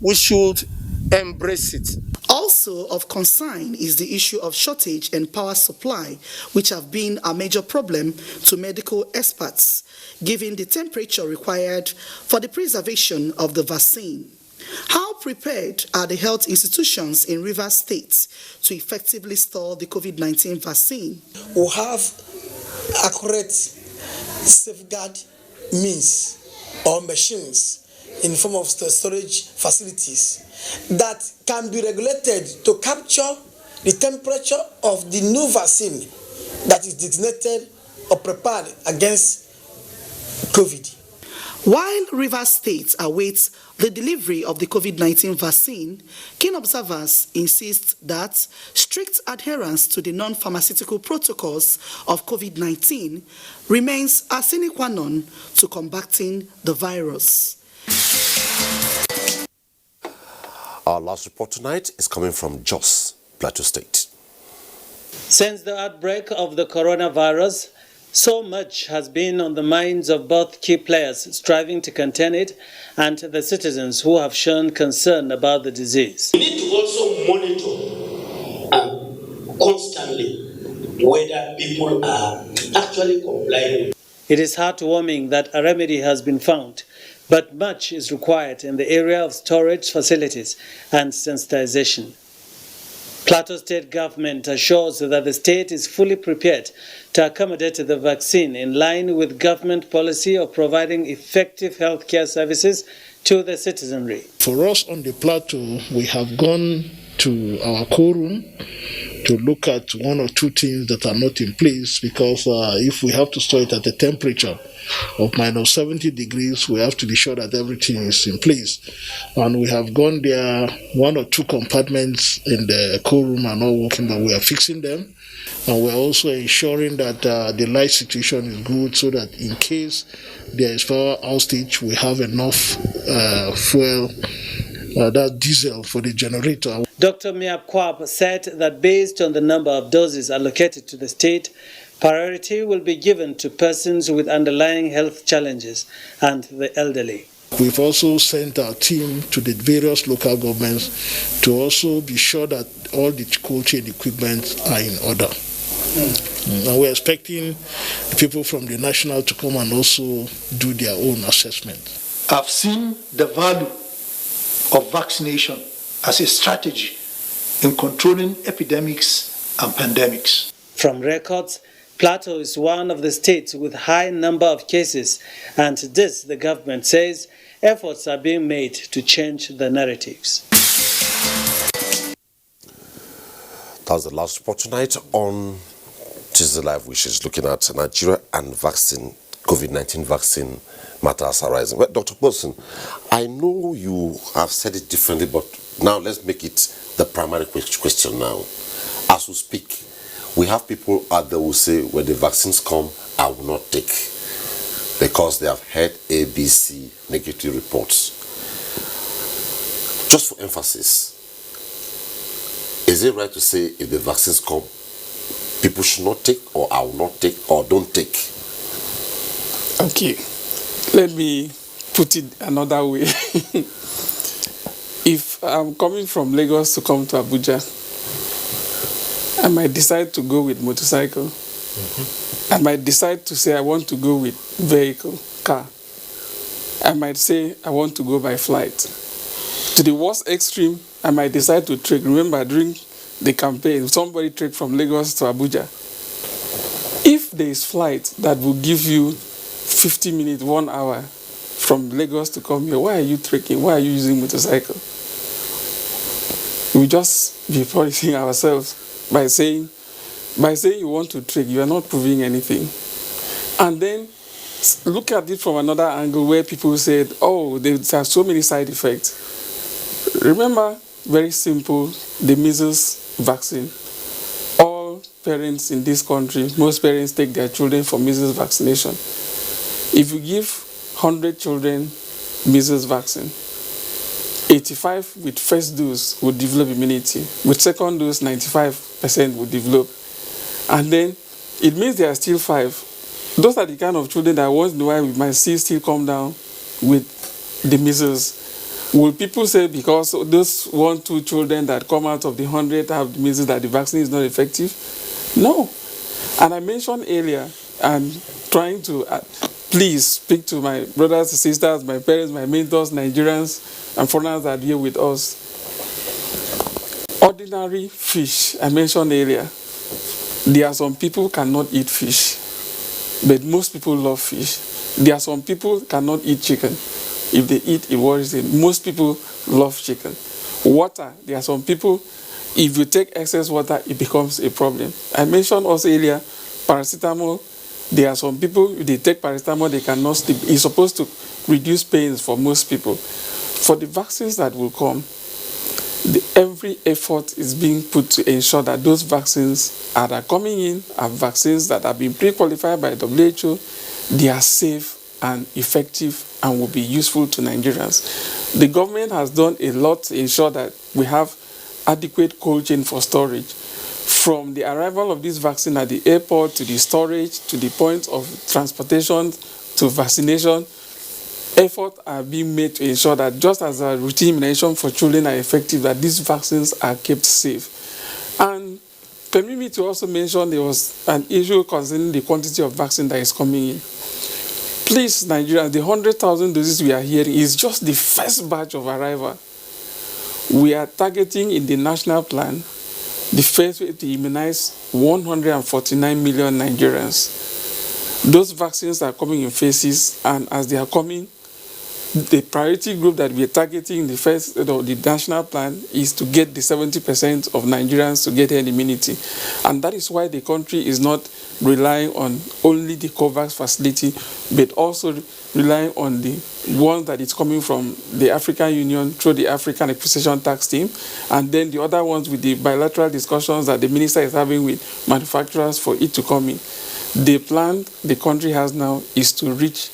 we should embrace it. Also of concern is the issue of shortage and power supply, which have been a major problem to medical experts, given the temperature required for the preservation of the vaccine. How prepared are the health institutions in Rivers State to effectively store the COVID-19 vaccine? We have accurate safeguard means or machines in the form of storage facilities that can be regulated to capture the temperature of the new vaccine that is designated or prepared against COVID. While Rivers State awaits the delivery of the COVID-19 vaccine, keen observers insist that strict adherence to the non-pharmaceutical protocols of COVID-19 remains a sine qua non to combating the virus. Our last report tonight is coming from Jos, Plateau State. Since the outbreak of the coronavirus, so much has been on the minds of both key players striving to contain it and the citizens who have shown concern about the disease. We need to also monitor constantly whether people are actually complying. It is heartwarming that a remedy has been found, but much is required in the area of storage facilities and sensitization. Plateau State government assures that the state is fully prepared to accommodate the vaccine in line with government policy of providing effective healthcare services to the citizenry. For us on the plateau, we have gone to our core room to look at one or two things that are not in place, because if we have to store it at a temperature of minus 70 degrees, we have to be sure that everything is in place. And we have gone there, one or two compartments in the core room are not working, but we are fixing them. And we're also ensuring that the light situation is good, so that in case there is power outage, we have enough fuel, that diesel for the generator. Dr. Miap Kwab said that based on the number of doses allocated to the state, priority will be given to persons with underlying health challenges and the elderly. We've also sent our team to the various local governments to also be sure that all the cold chain equipment are in order. And we're expecting the people from the national to come and also do their own assessment. I've seen the value of vaccination as a strategy in controlling epidemics and pandemics. From records, Plateau is one of the states with high number of cases, and this, the government says, efforts are being made to change the narratives. That's the last report tonight on Tuesday Live, which is looking at Nigeria and vaccine, COVID-19 vaccine matters arising. Well, Dr. Wilson, I know you have said it differently, but now let's make it the primary question now. As we speak, we have people out there who say, when the vaccines come, I will not take, because they have heard ABC negative reports. Just for emphasis, is it right to say if the vaccines come, people should not take, or I will not take, or don't take? Okay, let me put it another way. If I'm coming from Lagos to come to Abuja, I might decide to go with motorcycle. I might decide to say I want to go with vehicle, car. I might say I want to go by flight. To the worst extreme, I might decide to trek. Remember, during the campaign, somebody trekked from Lagos to Abuja. If there is flight that will give you 50 minutes, 1 hour from Lagos to come here, why are you trekking? Why are you using motorcycle? We just be policing ourselves by saying you want to trek, you are not proving anything. And then look at it from another angle where people said, oh, there are so many side effects. Remember, very simple, the measles vaccine. All parents in this country, most parents take their children for measles vaccination. If you give 100 children measles vaccine, 85 with first dose would develop immunity. With second dose, 95% would develop. And then it means there are still 5. Those are the kind of children that once in a while we might see still come down with the measles. Will people say because those 1-2 children that come out of the 100 have the measles that the vaccine is not effective? No. And I mentioned earlier, I'm trying to please speak to my brothers and sisters, my parents, my mentors, Nigerians and foreigners that are here with us. Ordinary fish, I mentioned earlier, there are some people who cannot eat fish, but most people love fish. There are some people who cannot eat chicken. If they eat, it worries them. Most people love chicken. Water, there are some people, if you take excess water, it becomes a problem. I mentioned also earlier, paracetamol. There are some people, if they take paracetamol, they cannot sleep. It's supposed to reduce pains for most people. For the vaccines that will come, every effort is being put to ensure that those vaccines that are coming in are vaccines that have been pre-qualified by WHO. They are safe and effective and will be useful to Nigerians. The government has done a lot to ensure that we have adequate cold chain for storage. From the arrival of this vaccine at the airport to the storage to the point of transportation to vaccination, efforts are being made to ensure that just as a routine immunization for children are effective, that these vaccines are kept safe. And permit me to also mention there was an issue concerning the quantity of vaccine that is coming in. Please, Nigerians, the 100,000 doses we are hearing is just the first batch of arrival. We are targeting in the national plan the first way to immunize 149 million Nigerians. Those vaccines are coming in phases, and as they are coming, the priority group that we are targeting in the national plan is to get the 70% of Nigerians to get herd immunity. And that is why the country is not relying on only the COVAX facility, but also relying on the one that is coming from the African Union through the African Acquisition Tax Team, and then the other ones with the bilateral discussions that the minister is having with manufacturers for it to come in. The plan the country has now is to reach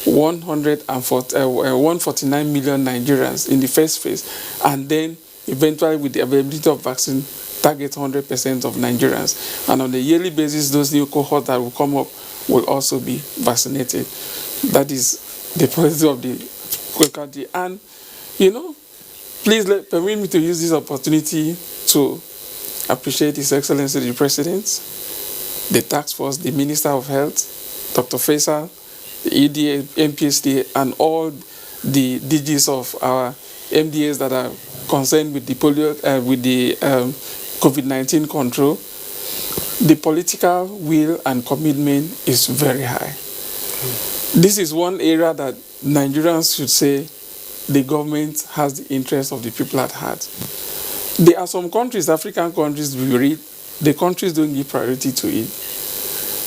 149 million Nigerians in the first phase, and then eventually with the availability of vaccine, target 100% of Nigerians. And on a yearly basis, those new cohorts that will come up will also be vaccinated. That is the policy of the country. And, please permit me to use this opportunity to appreciate His Excellency the President, the task force, the Minister of Health, Dr. Faisal, the EDA, MPSD, and all the DGs of our MDAs that are concerned with the COVID-19 control. The political will and commitment is very high. This is one area that Nigerians should say the government has the interest of the people at heart. There are some countries, African countries, we read, the countries don't give priority to it.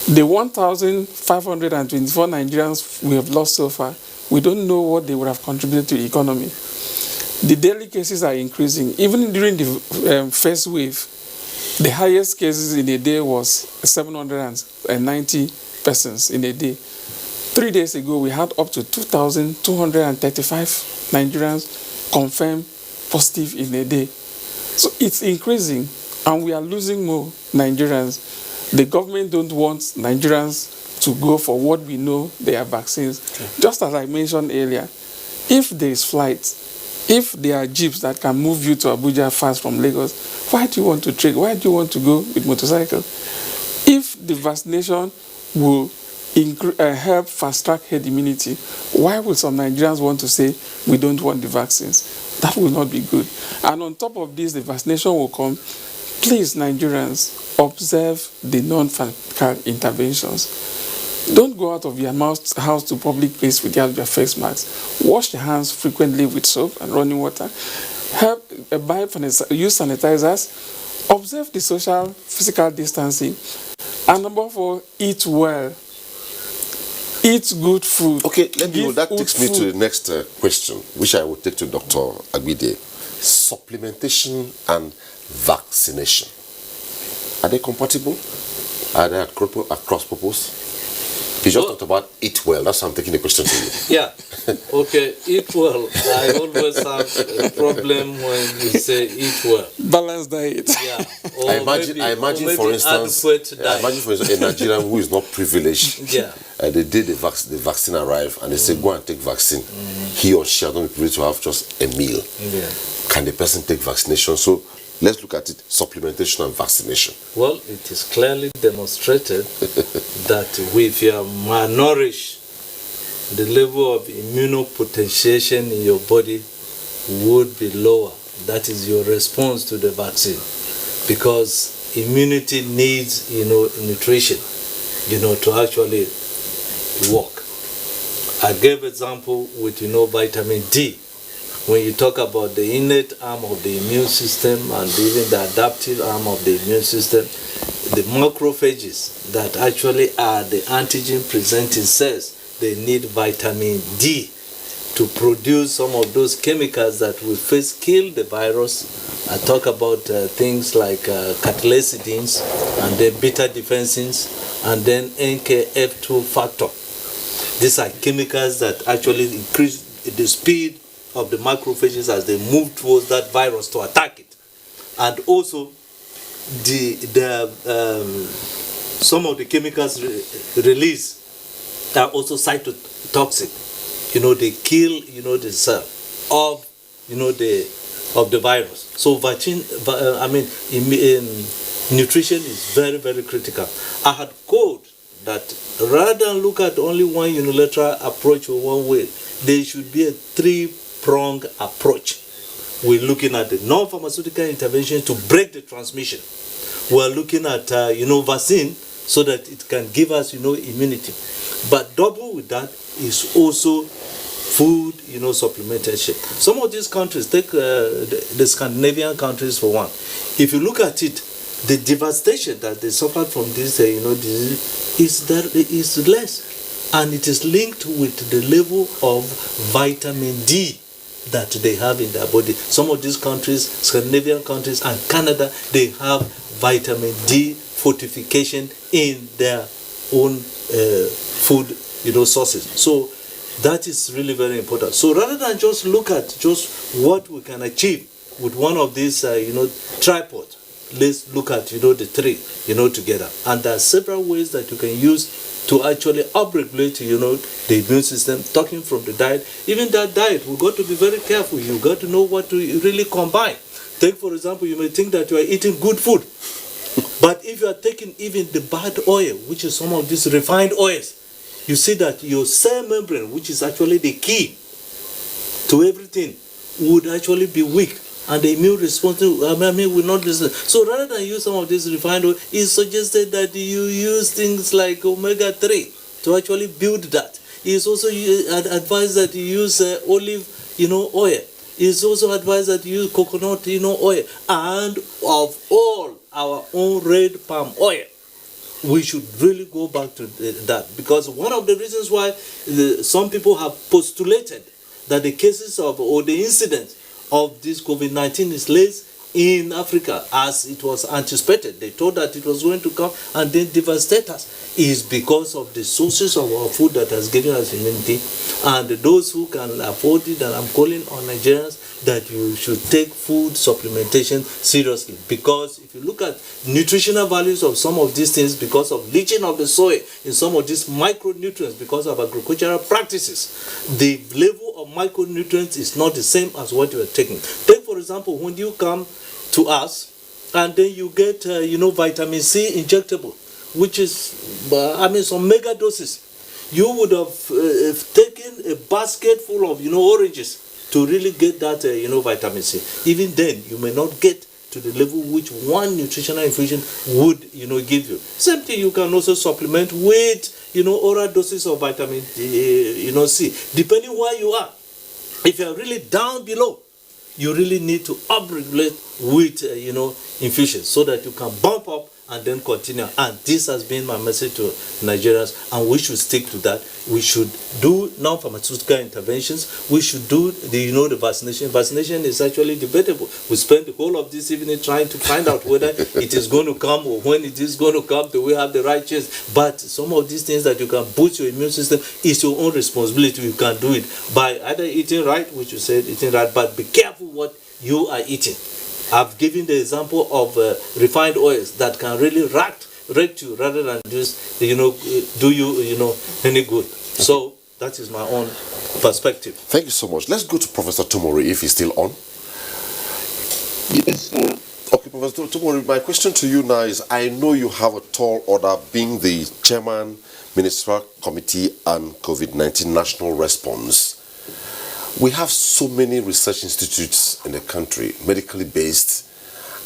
The 1,524 Nigerians we have lost so far, we don't know what they would have contributed to the economy. The daily cases are increasing. Even during the first wave, the highest cases in a day was 790 persons in a day. 3 days ago, we had up to 2,235 Nigerians confirmed positive in a day. So it's increasing, and we are losing more Nigerians. The government don't want Nigerians to go for what we know they are vaccines. Okay. Just as I mentioned earlier, if there is flight, If there are jeeps that can move you to Abuja fast from Lagos, why do you want to trek? Why do you want to go with motorcycle? If the vaccination will help fast-track herd immunity, why would some Nigerians want to say we don't want the vaccines? That will not be good. And on top of this, the vaccination will come. Please, Nigerians, observe the non-pharmaceutical interventions. Don't go out of your house to public place without your face mask. Wash your hands frequently with soap and running water. Use sanitizers. Observe the social, physical distancing. And number 4, eat well. Eat good food. Okay, that takes me to the next question, which I will take to Dr. Agbide. Supplementation and vaccination. Are they compatible? Are they at cross purpose? You just talked about eat well. That's why I'm taking the question to you. Yeah. Okay, eat well. I always have a problem when you say eat well. Balanced diet. Yeah. I imagine, for instance, a Nigerian who is not privileged. Yeah. The day the vaccine arrive and they say go and take vaccine, he or she has not been privileged to have just a meal. Yeah. Can the person take vaccination? So let's look at it, supplementation and vaccination. Well, it is clearly demonstrated that if you are malnourished, the level of immunopotentiation in your body would be lower. That is your response to the vaccine. Because immunity needs, nutrition, to actually work. I gave example with, vitamin D. When you talk about the innate arm of the immune system and even the adaptive arm of the immune system, the macrophages that actually are the antigen presenting cells, they need vitamin D to produce some of those chemicals that will first kill the virus. I talk about things like catalysidins and then beta defensins and then NKF2 factor. These are chemicals that actually increase the speed of the macrophages as they move towards that virus to attack it. And also some of the chemicals released are also cytotoxic. They kill the cell of the virus. So nutrition is very, very critical. I had called that rather than look at only one unilateral approach or one way, there should be a 3-pronged approach. We're looking at the non-pharmaceutical intervention to break the transmission. We're looking at vaccine so that it can give us immunity. But double with that is also food supplementation. Some of these countries, take the Scandinavian countries for one. If you look at it, the devastation that they suffered from this disease is less, and it is linked with the level of vitamin D that they have in their body. Some of these countries, Scandinavian countries and Canada, they have vitamin D fortification in their own food sources. So that is really very important. So rather than just look at just what we can achieve with one of these tripods, let's look at the 3 together. And there are several ways that you can use to actually upregulate the immune system, talking from the diet. Even that diet, we've got to be very careful. You've got to know what to really combine. Take, for example, you may think that you are eating good food, but if you are taking even the bad oil, which is some of these refined oils, you see that your cell membrane, which is actually the key to everything, would actually be weak. And the immune response will not listen. So rather than use some of this refined oil, it's suggested that you use things like omega-3 to actually build that. It's also advised that you use olive oil. It's also advised that you use coconut oil. And of all, our own red palm oil. We should really go back to that, because one of the reasons why some people have postulated that the cases or the incidence of this COVID-19 is less in Africa as it was anticipated. They thought that it was going to come and then devastate us, is because of the sources of our food that has given us immunity. And those who can afford it, and I'm calling on Nigerians, that you should take food supplementation seriously, because if you look at nutritional values of some of these things, because of leaching of the soil in some of these micronutrients, because of agricultural practices, the level of micronutrients is not the same as what you are taking. Take for example, when you come to us and then you get vitamin C injectable, which is some mega doses. You would have taken a basket full of oranges to really get that vitamin C. Even then, you may not get to the level which one nutritional infusion would give you. Same thing, you can also supplement with oral doses of vitamin C, depending where you are. If you are really down below, you really need to upregulate with infusions so that you can bump up and then continue. And this has been my message to Nigerians, and we should stick to that. We should do non-pharmaceutical interventions. We should do the vaccination. Vaccination is actually debatable. We spent the whole of this evening trying to find out whether it is going to come or when it is going to come. Do we have the right chance? But some of these things that you can boost your immune system is your own responsibility. You can do it by either eating right, which you said, eating right, but be careful what you are eating. I've given the example of refined oils that can really wreck you rather than just do you any good. So that is my own perspective. Thank you so much. Let's go to Professor Tomori if he's still on. Yes. Okay, Professor Tomori, my question to you now is, I know you have a tall order being the chairman, Ministerial Committee on COVID-19 National Response. We have so many research institutes in the country, medically based,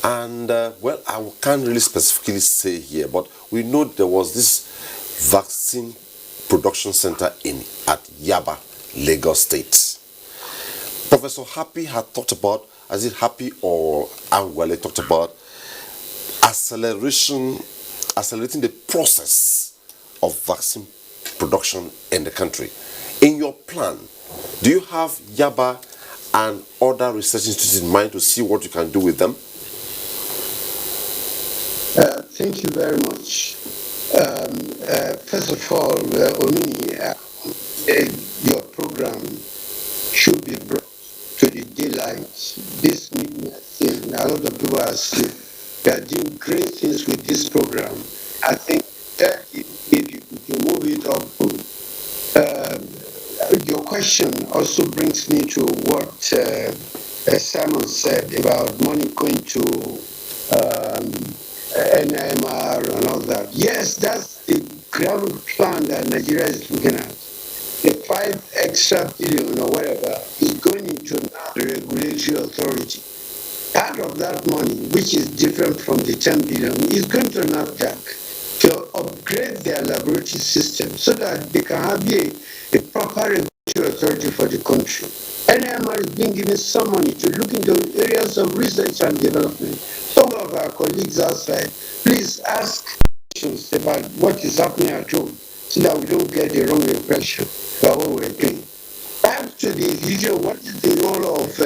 and I can't really specifically say here, but we know there was this vaccine production center at Yaba, Lagos State. Professor Happy had talked about, Happy or Angwale talked about accelerating the process of vaccine production in the country. In your plan, do you have Yaba and other research institutes in mind to see what you can do with them? Thank you very much. First of all, Omini, your program should be brought to the daylight. This midnight thing, a lot of people are asleep. We are doing great things with this program. I think that if you move it up, your question also brings me to what Simon said about money going to NIMR and all that. Yes, that's the ground plan that Nigeria is looking at. The 5 extra billion or whatever is going into the regulatory authority. Part of that money, which is different from the 10 billion, is going to NAFDAC to upgrade their laboratory system so that they can have a proper regulatory authority for the country. NIMR is being given some money to look into areas of research and development. Some of our colleagues outside, please ask questions about what is happening at home so that we don't get the wrong impression about what we're doing. Back to the issue, what is the role of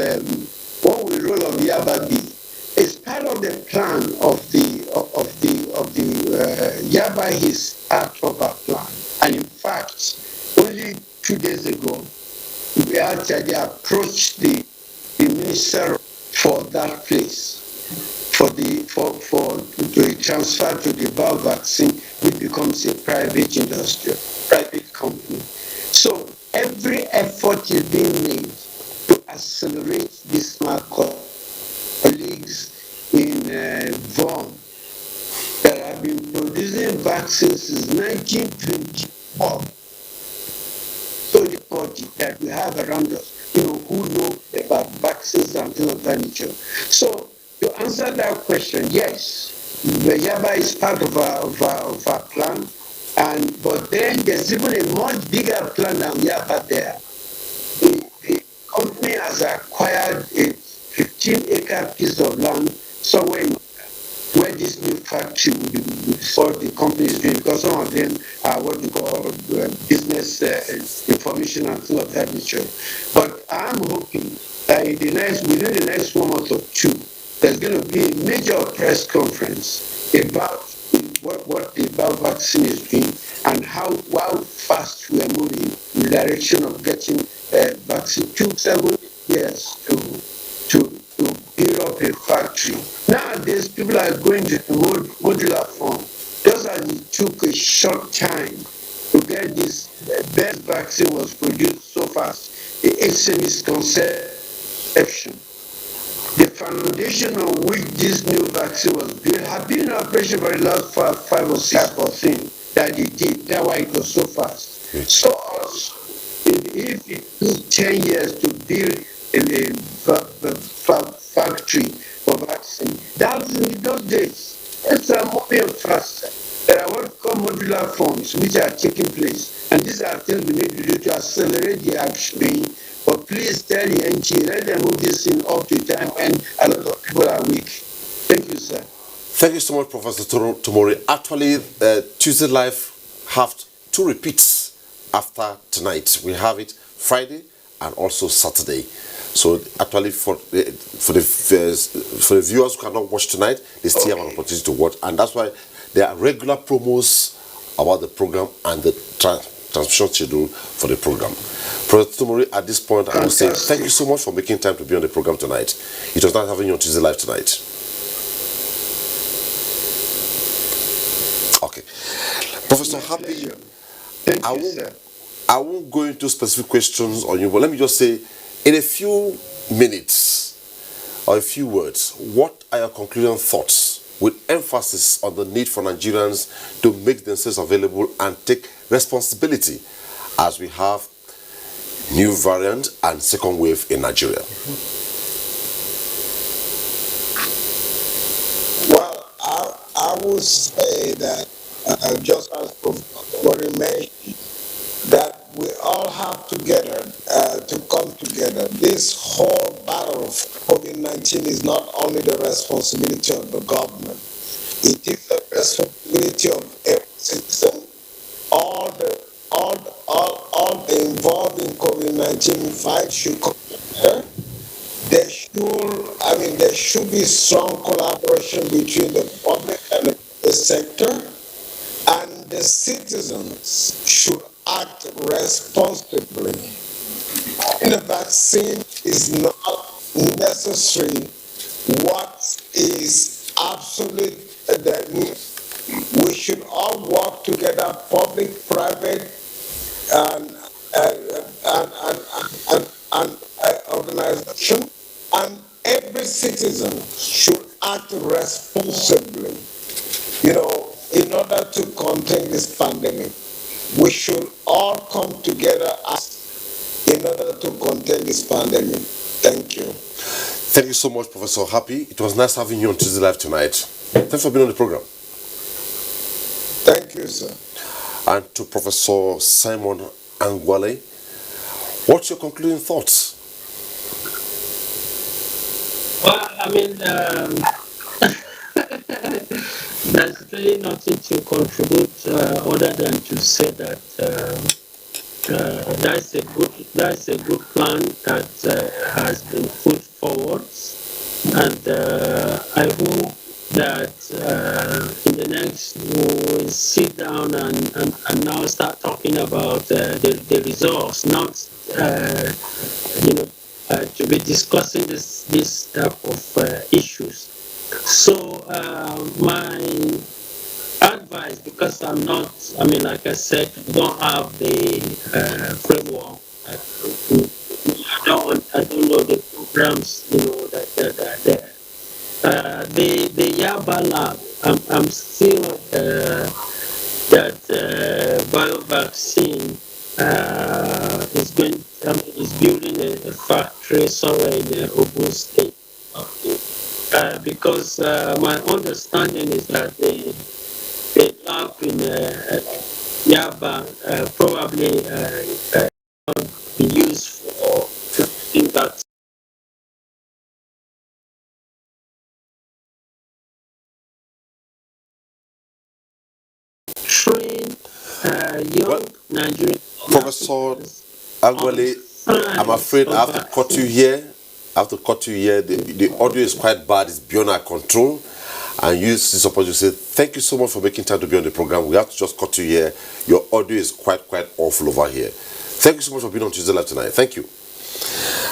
what will the role of Yaba be? It's part of the plan of the Yaba is part of our plan. And in fact, only 2 days ago, we actually approached the minister for that place for the transfer to the bio vaccine, which becomes a private industry, private company. So every effort is being made to accelerate this smart colleagues in VOM that have been producing vaccines since 1924. So the body that we have around us, who know about vaccines and things of that nature. So to answer that question, yes, the Yaba is part of our plan, but then there's even a much bigger plan than Yaba there. The company has acquired a 15-acre piece of land somewhere where this new factory will be for the company is doing, because some of them are what we call business information and things of that nature. But I'm hoping that within the next 1 month or 2, there's going to be a major press conference about what the bio vaccine is doing and how fast we are moving in the direction of getting vaccine. 7 years factory. Nowadays, people are going to modular form. Just as it took a short time to get this best vaccine was produced so fast, it's a misconception. The foundation on which this new vaccine was built had been in operation for the last 5 or 6 things that it did. That's why it was so fast. So also, if it took 10 years to build a factory for vaccine, that was in those days. It's moving faster. There are what we call modular forms which are taking place. And these are things we need to do to accelerate the action. But please tell the NTA, let them move this thing up to time when a lot of people are weak. Thank you, sir. Thank you so much, Professor Tomori. Actually, Tuesday Live have 2 repeats after tonight. We have it Friday and also Saturday. So actually, for the viewers who cannot watch tonight, they still have an opportunity to watch, and that's why there are regular promos about the program and the transmission schedule for the program. Professor Tomori, at this point, I will say thank you so much for making time to be on the program tonight. It was nice having you on Tuesday Live tonight. Okay, Professor Happy, I won't go into specific questions on you, but let me just say, in a few minutes or a few words, what are your concluding thoughts with emphasis on the need for Nigerians to make themselves available and take responsibility as we have new variant and second wave in Nigeria? Well, I would say that, just as Professor mentioned, that we all have together to come together. This whole battle of COVID-19 is not only the responsibility of the government, it is the responsibility of every citizen. All the involved in COVID-19 fight should come together. There should be strong collaboration between the public and the sector, and the citizens should act responsibly. The vaccine is not necessary. What is absolute that we should all work together, public, private, and organization, and every citizen should act responsibly. In order to contain this pandemic, we should all come together in order to contain this pandemic. Thank you. Thank you so much, Professor Happy. It was nice having you on Tuesday Live tonight. Thanks for being on the program. Thank you, sir. And to Professor Simon Angwale, what's your concluding thoughts? Well, there's really nothing to contribute other than to say that that's a good plan that has been put forward, and I hope that in the next we'll sit down and now start talking about the results, not to be discussing this type of issues. So my advice, because I'm not, like I said, don't have the framework. I don't know the programs, that are there. The Yaba lab, I'm still that biovaccine is building a factory somewhere in Ogun State. Because my understanding is that the lab in Yaba probably be used for that. Train young Nigerian Professor Angwale, I'm afraid I have to cut you here. The audio is quite bad. It's beyond our control. And you suppose you say thank you so much for making time to be on the program. We have to just cut you here. Your audio is quite awful over here. Thank you so much for being on Tuesday Live tonight. Thank you.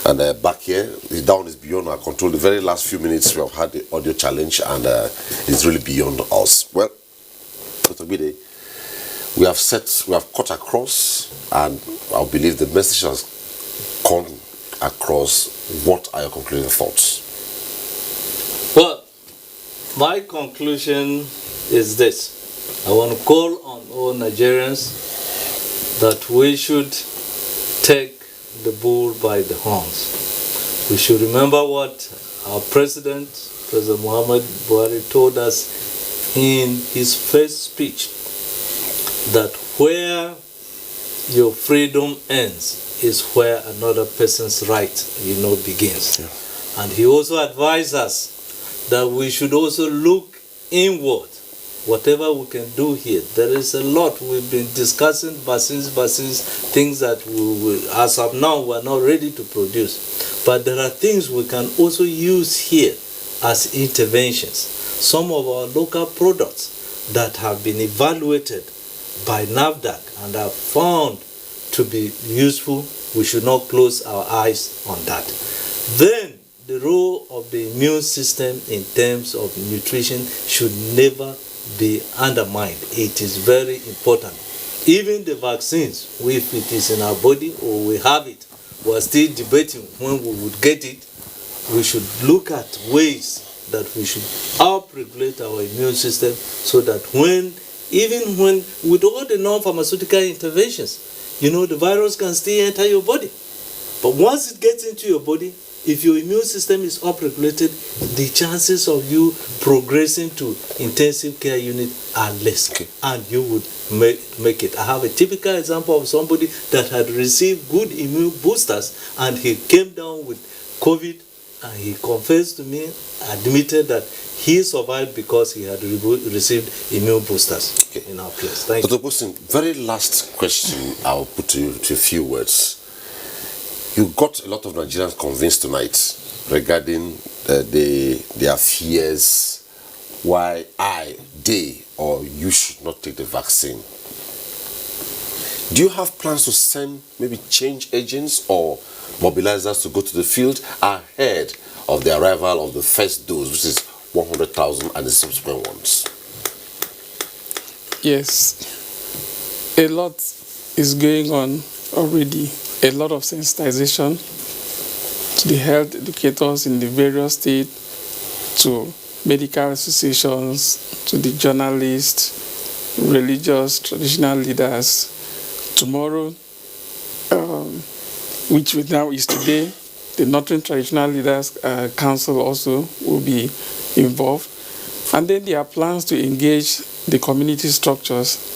And back here, the down is beyond our control. The very last few minutes we have had the audio challenge, and it's really beyond us. Well, Dr. Bide, we have cut across, and I believe the message has come across. What are your concluding thoughts? Well, my conclusion is this. I want to call on all Nigerians that we should take the bull by the horns. We should remember what our President Muhammad Buhari, told us in his first speech, that where your freedom ends is where another person's right, begins. Yeah. And he also advised us that we should also look inward. Whatever we can do here, there is a lot. We've been discussing vaccines, things that we will, as of now, we're not ready to produce. But there are things we can also use here as interventions. Some of our local products that have been evaluated by NAFDAC and are found to be useful, we should not close our eyes on that. Then, the role of the immune system in terms of nutrition should never be undermined. It is very important. Even the vaccines, if it is in our body or we have it, we are still debating when we would get it. We should look at ways that we should up-regulate our immune system so that even when with all the non-pharmaceutical interventions, the virus can still enter your body. But once it gets into your body, if your immune system is up-regulated, the chances of you progressing to intensive care unit are less, and you would make it. I have a typical example of somebody that had received good immune boosters, and he came down with COVID, and he confessed to me, admitted that he survived because he had received immune boosters in our place. Thank you. Dr. Boston, very last question I'll put to you to a few words. You got a lot of Nigerians convinced tonight regarding their fears why they or you should not take the vaccine. Do you have plans to send maybe change agents or mobilizers to go to the field ahead of the arrival of the first dose, which is 100,000, and the subsequent ones? Yes, a lot is going on already. A lot of sensitization to the health educators in the various states, to medical associations, to the journalists, religious, traditional leaders. Tomorrow, which now is today, the Northern Traditional Leaders Council also will be involved. And then there are plans to engage the community structures.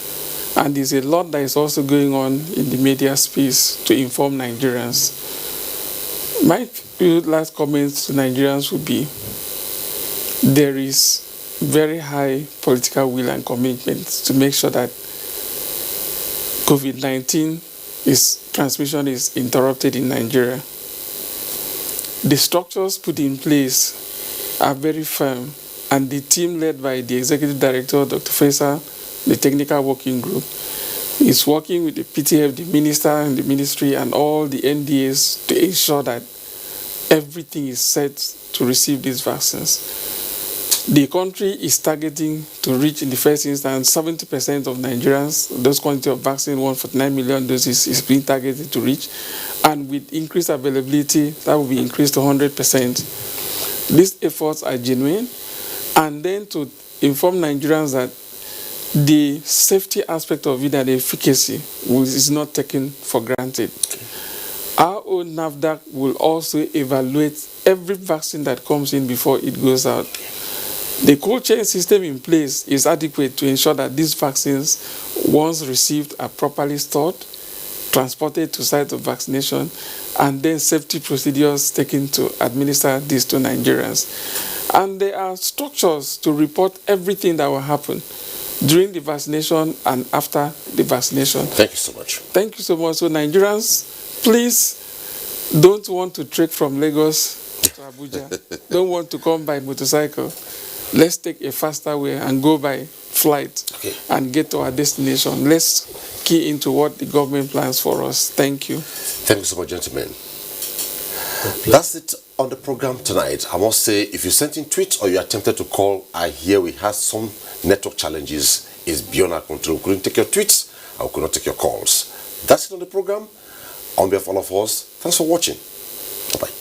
And there's a lot that is also going on in the media space to inform Nigerians. My last comments to Nigerians would be, there is very high political will and commitment to make sure that COVID-19 transmission is interrupted in Nigeria. The structures put in place are very firm, and the team led by the Executive Director, Dr. Faisal, the Technical Working Group, is working with the PTF, the Minister and the Ministry, and all the NDAs to ensure that everything is set to receive these vaccines. The country is targeting to reach, in the first instance, 70% of Nigerians. Those quantity of vaccine, 149 million doses, is being targeted to reach. And with increased availability, that will be increased to 100%. These efforts are genuine. And then to inform Nigerians that the safety aspect of it and the efficacy is not taken for granted. Our own NAFDAC will also evaluate every vaccine that comes in before it goes out. The cold chain system in place is adequate to ensure that these vaccines, once received, are properly stored, transported to site of vaccination, and then safety procedures taken to administer this to Nigerians. And there are structures to report everything that will happen during the vaccination and after the vaccination. Thank you so much. Thank you so much. So Nigerians, please don't want to trek from Lagos to Abuja. Don't want to come by motorcycle. Let's take a faster way and go by flight and get to our destination. Let's key into what the government plans for us. Thank you. Thank you so much, gentlemen. That's it on the program tonight. I must say, if you sent in tweets or you attempted to call, I hear we had some network challenges. It's beyond our control. We couldn't take your tweets, and we could not take your calls. That's it on the program. On behalf of all of us, thanks for watching. Bye-bye.